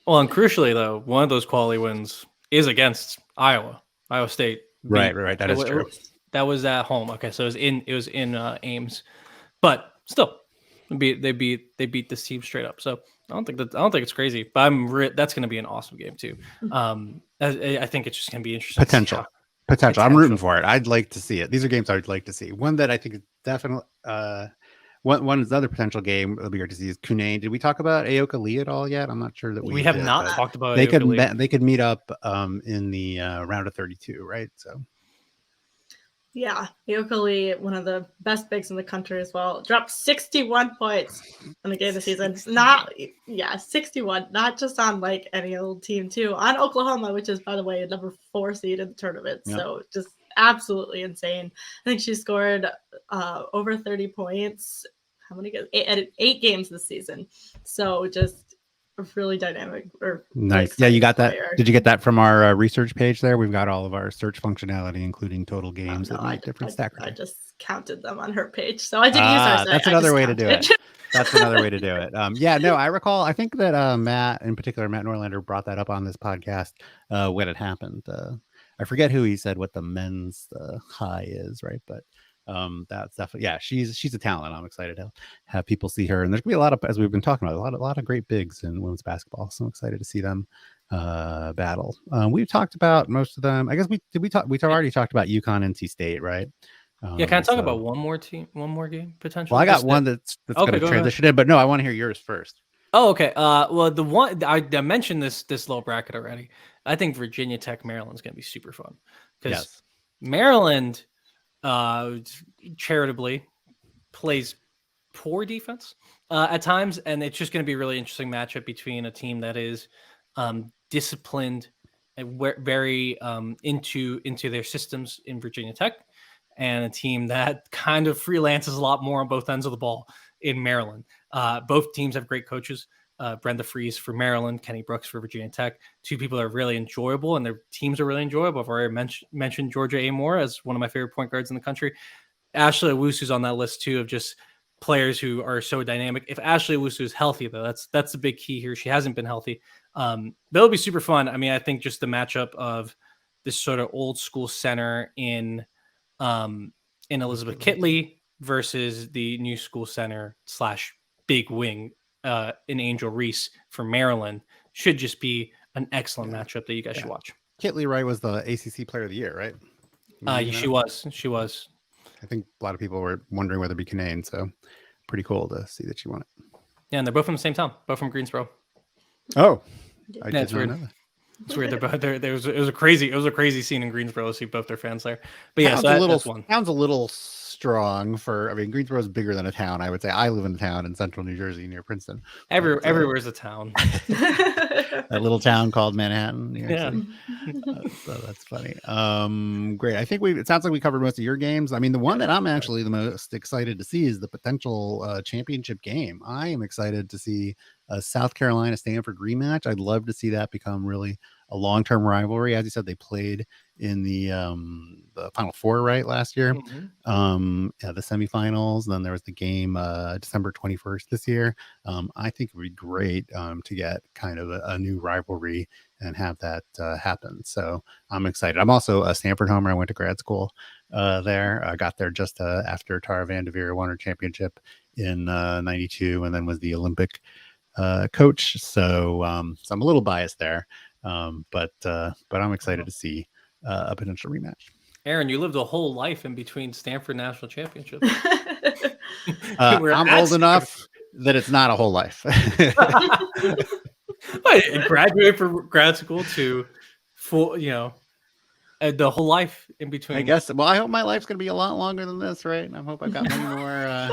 Well, and crucially though, one of those quality wins is against Iowa State. Right. That is true. That was at home. Okay, so it was in Ames, but still, they beat this team straight up. So I don't think it's crazy, but that's going to be an awesome game too. I think it's just going to be interesting. Potential. I'm rooting for it. I'd like to see it. These are games I'd like to see. One that I think is definitely one is another potential game that'll be hard to see is Kunane. Did we talk about Aoka Lee at all yet? I'm not sure that we have not talked about. They could meet up in the round of 32, right? So. Yeah, Aoka Lee, one of the best bigs in the country as well, dropped 61 points in the game this season. 61, not just on like any old team too, on Oklahoma, which is by the way number 4 seed in the tournament. Yep. So just absolutely insane. I think she scored over 30 points. How many games? 8 games this season. So just really dynamic. Nice. Yeah, you got that. Did you get that from our research page there? We've got all of our search functionality, including total games that meet different stack. I just counted them on her page. So I did use our site. That's another way to do it. That's another way to do it. I recall. I think that Matt, in particular, Matt Norlander, brought that up on this podcast when it happened. I forget who he said what the men's high is, right? But that's definitely, she's a talent. I'm excited to have people see her, and there's gonna be a lot of, as we've been talking about, a lot of great bigs in women's basketball. So I'm excited to see them battle. We've talked about most of them. I guess we already talked about UConn, NC State, right? Can I talk about one more game potentially? Well, I got one that's going to transition in, but no, I want to hear yours first. Oh, okay. Well, the one I mentioned this little bracket already. I think Virginia Tech Maryland is going to be super fun because Maryland charitably plays poor defense at times, and it's just going to be a really interesting matchup between a team that is disciplined and very into their systems in Virginia Tech, and a team that kind of freelances a lot more on both ends of the ball in Maryland. Both teams have great coaches. Brenda Fries for Maryland, Kenny Brooks for Virginia Tech. Two people that are really enjoyable, and their teams are really enjoyable. I've already mentioned Georgia A. Moore as one of my favorite point guards in the country. Ashley Owusu's on that list too, of just players who are so dynamic. If Ashley Owusu is healthy, though, that's the big key here. She hasn't been healthy. That'll be super fun. I mean, I think just the matchup of this sort of old school center in Elizabeth Kitley versus the new school center / big wing in Angel Reese for Maryland should just be an excellent matchup that you guys should watch. Kitley Wright was the ACC Player of the Year, right? She was. I think a lot of people were wondering whether it be Kunane, so pretty cool to see that she won it. Yeah, and they're both from the same town, both from Greensboro. Oh, I did not know that. It's weird. It was a crazy scene in Greensboro to see both their fans there. But yeah, that's one. Sounds a little strong for. I mean, Greensboro is bigger than a town. I would say I live in a town in central New Jersey near Princeton. Everywhere's a town. That little town called Manhattan. New York City. So that's funny. Great. I think it sounds like we covered most of your games. I mean, the one that I'm actually the most excited to see is the potential championship game. I am excited to see a South Carolina Stanford rematch. I'd love to see that become really a long-term rivalry. As you said, they played in the Final Four last year. The semifinals. Then there was the game December 21st this year. I think it would be great to get kind of a new rivalry and have that happen. So I'm excited. I'm also a Stanford homer. I went to grad school there. I got there just after Tara Vanderveer won her championship in '92, and then was the Olympic coach. So I'm a little biased there. But I'm excited to see a potential rematch. Aaron, you lived a whole life in between Stanford national championships. I'm old enough that it's not a whole life. I graduated from grad school to full, the whole life in between. I guess. Well, I hope my life's going to be a lot longer than this, right? I hope I've got many more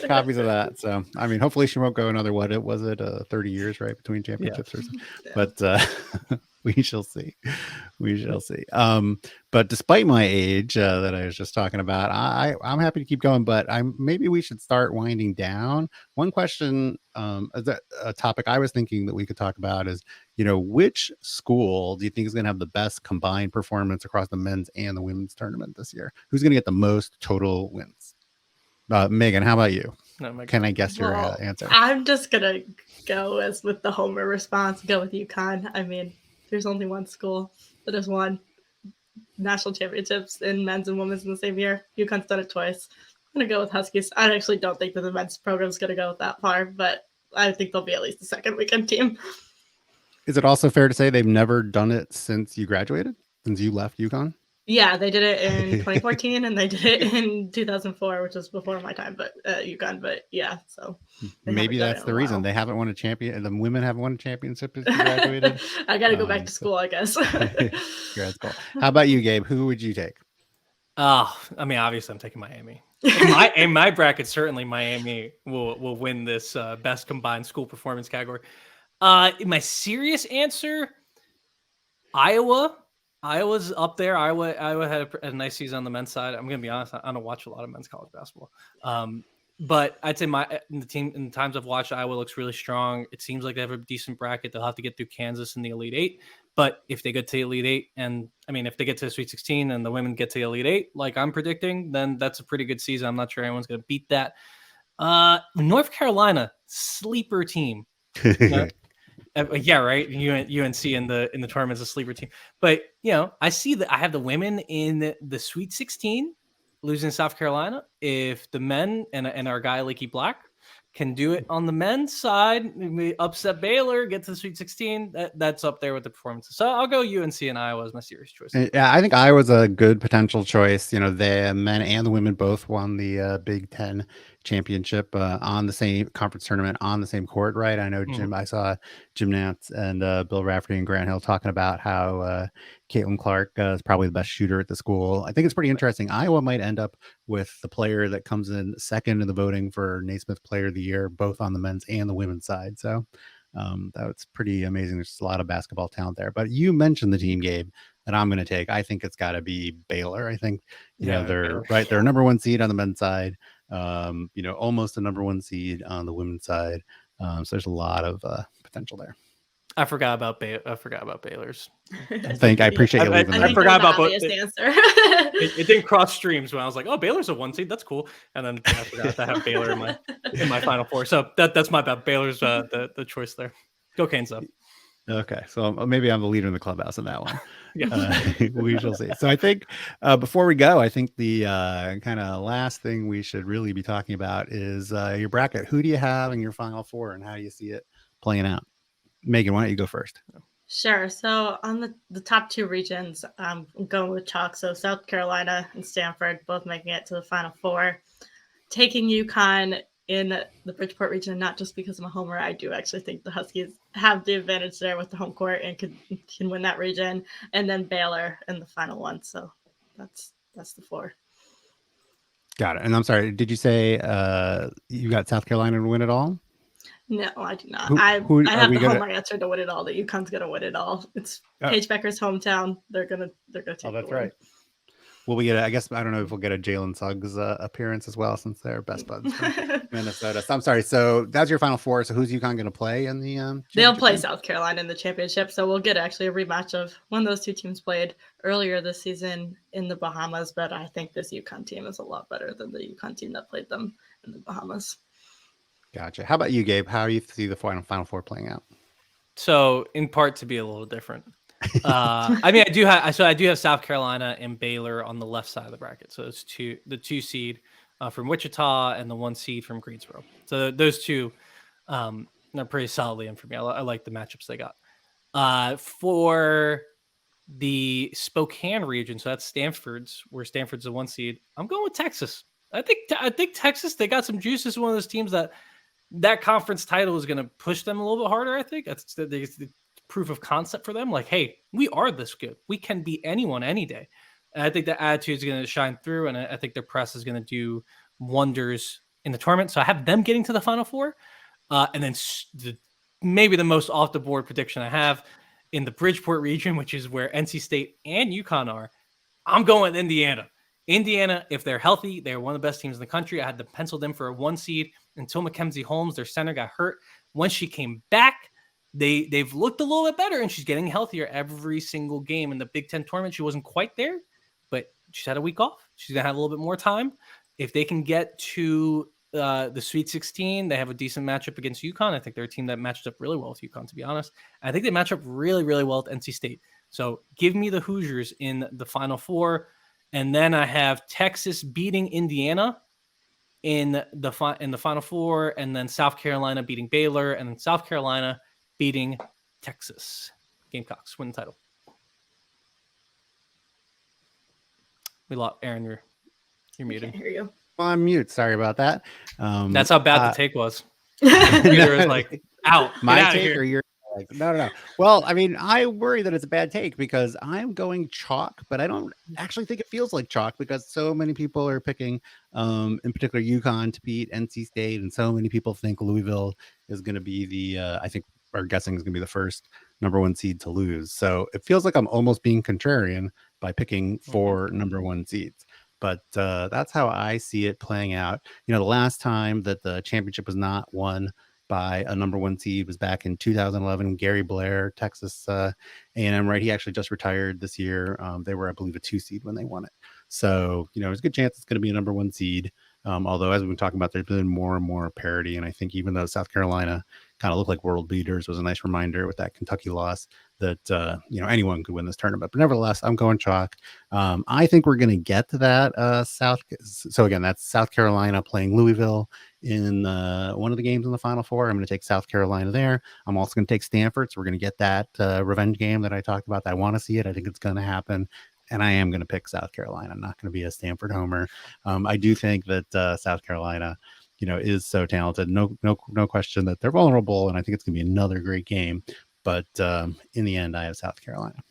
copies of that. So, I mean, hopefully she won't go another, 30 years, right, between championships or something. But We shall see. We shall see. But despite my age that I was just talking about, I'm happy to keep going. But maybe we should start winding down. One question, a topic I was thinking that we could talk about is, which school do you think is going to have the best combined performance across the men's and the women's tournament this year? Who's going to get the most total wins? Megan, how about you? Can I guess your answer? I'm just gonna go as with the homer response. Go with UConn. I mean, there's only one school that has won national championships in men's and women's in the same year. UConn's done it twice. I'm gonna go with Huskies. I actually don't think that the men's program is gonna go that far, but I think they'll be at least the second weekend team. Is it also fair to say they've never done it since you graduated? Since you left UConn? Yeah, they did it in 2014 and they did it in 2004, which was before my time, but UConn. But yeah, so maybe that's the reason they haven't won a champion. The women haven't won a championship since you graduated. I got to go back to school, I guess. Grad school. How about you, Gabe? Who would you take? I mean, obviously, I'm taking Miami. In my bracket, certainly Miami will win this best combined school performance category. My serious answer, Iowa. Iowa's up there. Iowa had a nice season on the men's side. I'm going to be honest. I don't watch a lot of men's college basketball. But I'd say the team in the times I've watched, Iowa looks really strong. It seems like they have a decent bracket. They'll have to get through Kansas in the Elite Eight. But if they get to the Elite Eight, and I mean, if they get to the Sweet 16 and the women get to the Elite Eight, like I'm predicting, then that's a pretty good season. I'm not sure anyone's going to beat that. North Carolina, sleeper team. Yeah, right. UNC in the tournament's a sleeper team, but I see that I have the women in the Sweet 16 losing to South Carolina. If the men and our guy Leaky Black can do it on the men's side, we upset Baylor, get to the Sweet 16. That's up there with the performances. So I'll go UNC and Iowa as my serious choice. Yeah, I think Iowa's a good potential choice. The men and the women both won the Big Ten championship on the same conference tournament on the same court, right? I know I saw Jim Nance and Bill Rafferty and Grant Hill talking about how Caitlin Clark is probably the best shooter at the school. I think it's pretty interesting. Iowa might end up with the player that comes in second in the voting for Naismith Player of the Year, both on the men's and the women's side. So that's pretty amazing. There's just a lot of basketball talent there. But you mentioned the team, Gabe, that I'm going to take. I think it's got to be Baylor. I think they're right. They're number one seed on the men's side. Almost a number one seed on the women's side. So there's a lot of potential there. I forgot about Baylor's. I appreciate you leaving. I forgot about both. Answer. It didn't cross streams when I was like, "Oh, Baylor's a one seed. That's cool." And then I forgot to have Baylor in my Final Four. So that's my bad. Baylor's the choice there. Go Canes up. Okay, so maybe I'm the leader in the clubhouse in that one. Yeah. We shall see. So I think before we go, I think the kind of last thing we should really be talking about is your bracket. Who do you have in your Final Four, and how do you see it playing out? Megan, why don't you go first? Sure. So on the top two regions, I'm going with chalk. So South Carolina and Stanford both making it to the Final Four. Taking UConn in the Bridgeport region, not just because I'm a homer. I do actually think the Huskies have the advantage there with the home court and can win that region. And then Baylor in the final one. So that's the four. Got it. And I'm sorry, did you say you got South Carolina to win it all? No, I do not. I have the homer answer to win it all. That UConn's gonna win it all. It's Paige Becker's hometown. They're gonna take. Oh, that's right. Will we get? I guess I don't know if we'll get a Jalen Suggs appearance as well, since they're best buds from Minnesota. So I'm sorry. So that's your Final Four. So who's UConn going to play in the? They'll play South Carolina in the championship. So we'll get actually a rematch of when those two teams played earlier this season in the Bahamas. But I think this UConn team is a lot better than the UConn team that played them in the Bahamas. Gotcha. How about you, Gabe? How do you see the Final Four playing out? So, in part, to be a little different. I mean, I do have South Carolina and Baylor on the left side of the bracket. So it's the two seed from Wichita and the 1 seed from Greensboro. So those two are pretty solidly in for me. I like the matchups they got. For the Spokane region, so that's where Stanford's the 1 seed. I'm going with Texas. I think Texas, they got some juice. This is one of those teams that conference title is going to push them a little bit harder. I think that's the proof of concept for them. Like, hey, we are this good. We can beat anyone any day. And I think the attitude is going to shine through, and I think their press is going to do wonders in the tournament. So I have them getting to the Final Four. And then maybe the most off the board prediction I have in the Bridgeport region, which is where NC State and UConn are, I'm going with Indiana. Indiana, if they're healthy, they're one of the best teams in the country. I had them penciled in for a 1 seed until Mackenzie Holmes, their center, got hurt. Once she came back, they've looked a little bit better, and she's getting healthier every single game. In the Big Ten tournament, she wasn't quite there, but she's had a week off. She's going to have a little bit more time. If they can get to the Sweet 16, they have a decent matchup against UConn. I think they're a team that matched up really well with UConn, to be honest. I think they match up really, really well with NC State. So give me the Hoosiers in the Final Four. And then I have Texas beating Indiana in the Final Four, and then South Carolina beating Baylor, and then South Carolina beating Texas. Gamecocks win the title. We lost Aaron. You're muted. I can't hear you. Well, I'm mute. Sorry about that. That's how bad the take was. It was like out. My take or your take? No. Well, I mean, I worry that it's a bad take because I'm going chalk, but I don't actually think it feels like chalk because so many people are picking, in particular, UConn to beat NC State, and so many people think Louisville is going to be the, I think, are guessing is going to be the first number 1 seed to lose. So it feels like I'm almost being contrarian by picking 4 number 1 seeds. But that's how I see it playing out. You know, the last time that the championship was not won by a number 1 seed was back in 2011. Gary Blair, Texas A&M, right? He actually just retired this year. They were, I believe, a 2 seed when they won it. So, you know, there's a good chance it's going to be a number 1 seed. Although, as we've been talking about, there's been more and more parity. And I think even though South Carolina kind of looked like world beaters, was a nice reminder with that Kentucky loss that, you know, anyone could win this tournament. But nevertheless, I'm going chalk. I think we're going to get to that So again, that's South Carolina playing Louisville in one of the games in the Final Four. I'm going to take South Carolina there. I'm also going to take Stanford. So we're going to get that revenge game that I talked about. I want to see it. I think it's going to happen. And I am going to pick South Carolina. I'm not going to be a Stanford homer. I do think that South Carolina, you know, is so talented. No question that they're vulnerable. And I think it's going to be another great game. But in the end, I have South Carolina.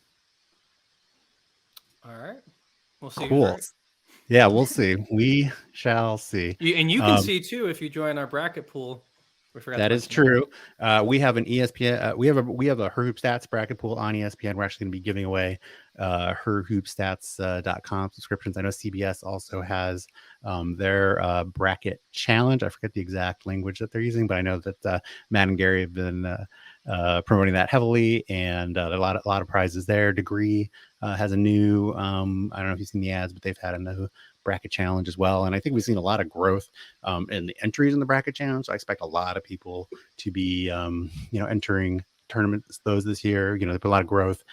All right. We'll see. Cool. Yeah, we'll see. We shall see. And you can see, too, if you join our bracket pool. That is true. We have an ESPN. We have a Her Hoop Stats bracket pool on ESPN. We're actually going to be giving away herhoopstats.com subscriptions. I know CBS also has their bracket challenge. I forget the exact language that they're using, but I know that Matt and Gary have been promoting that heavily, and a lot of prizes there. Degree has a new. I don't know if you've seen the ads, but they've had a new bracket challenge as well, and I think we've seen a lot of growth in the entries in the bracket challenge. So I expect a lot of people to be entering tournaments this year. You know, there's been a lot of growth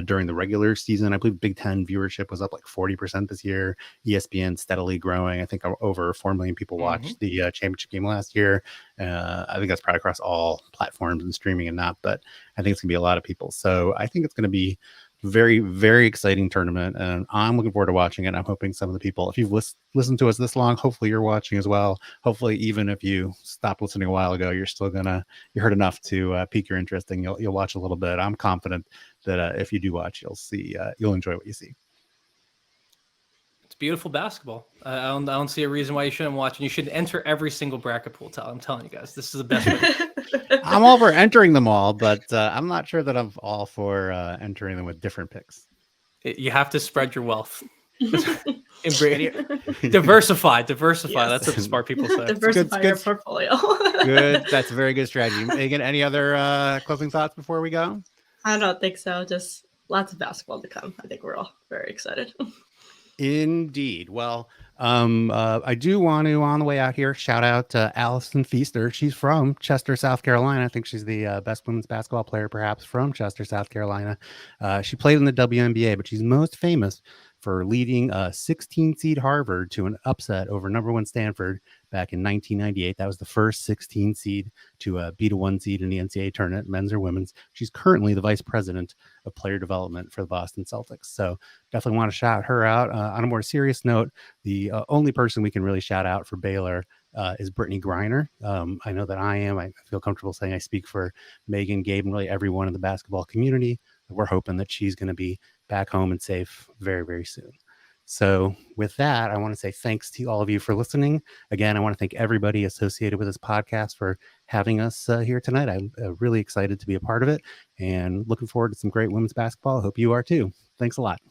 during the regular season. I believe Big Ten viewership was up like 40% this year. ESPN steadily growing. I think over 4 million people watched the championship game last year. I think that's probably across all platforms and streaming and not, but I think it's gonna be a lot of people. So I think it's gonna be very, very exciting tournament, and I'm looking forward to watching it. I'm hoping some of the people, if you've listened to us this long, hopefully you're watching as well. Hopefully, even if you stopped listening a while ago, you heard enough to pique your interest, and you'll watch a little bit. I'm confident that if you do watch, you'll enjoy what you see. It's beautiful basketball. I don't see a reason why you shouldn't watch, and you should enter every single bracket pool. I'm telling you guys, this is the best way. I'm all for entering them all, but I'm not sure that I'm all for entering them with different picks. You have to spread your wealth. Diversify. Yes. That's what smart people say. Diversify your portfolio. Good. That's a very good strategy. Megan, any other closing thoughts before we go? I don't think so. Just lots of basketball to come. I think we're all very excited. Indeed. Well, I do want to, on the way out here, shout out to Allison Feaster. She's from Chester, South Carolina. I think she's the best women's basketball player, perhaps, from Chester, South Carolina. She played in the WNBA, but she's most famous for leading a 16 seed Harvard to an upset over number 1 Stanford back in 1998. That was the first 16 seed to beat a 1 seed in the NCAA tournament, men's or women's. She's currently the vice president of player development for the Boston Celtics. So definitely want to shout her out. On a more serious note, the only person we can really shout out for Baylor is Brittany Griner. I know that I feel comfortable saying I speak for Megan, Gabe, and really everyone in the basketball community. We're hoping that she's going to be back home and safe very, very soon. So with that, I want to say thanks to all of you for listening. Again, I want to thank everybody associated with this podcast for having us here tonight. I'm really excited to be a part of it and looking forward to some great women's basketball. I hope you are too. Thanks a lot.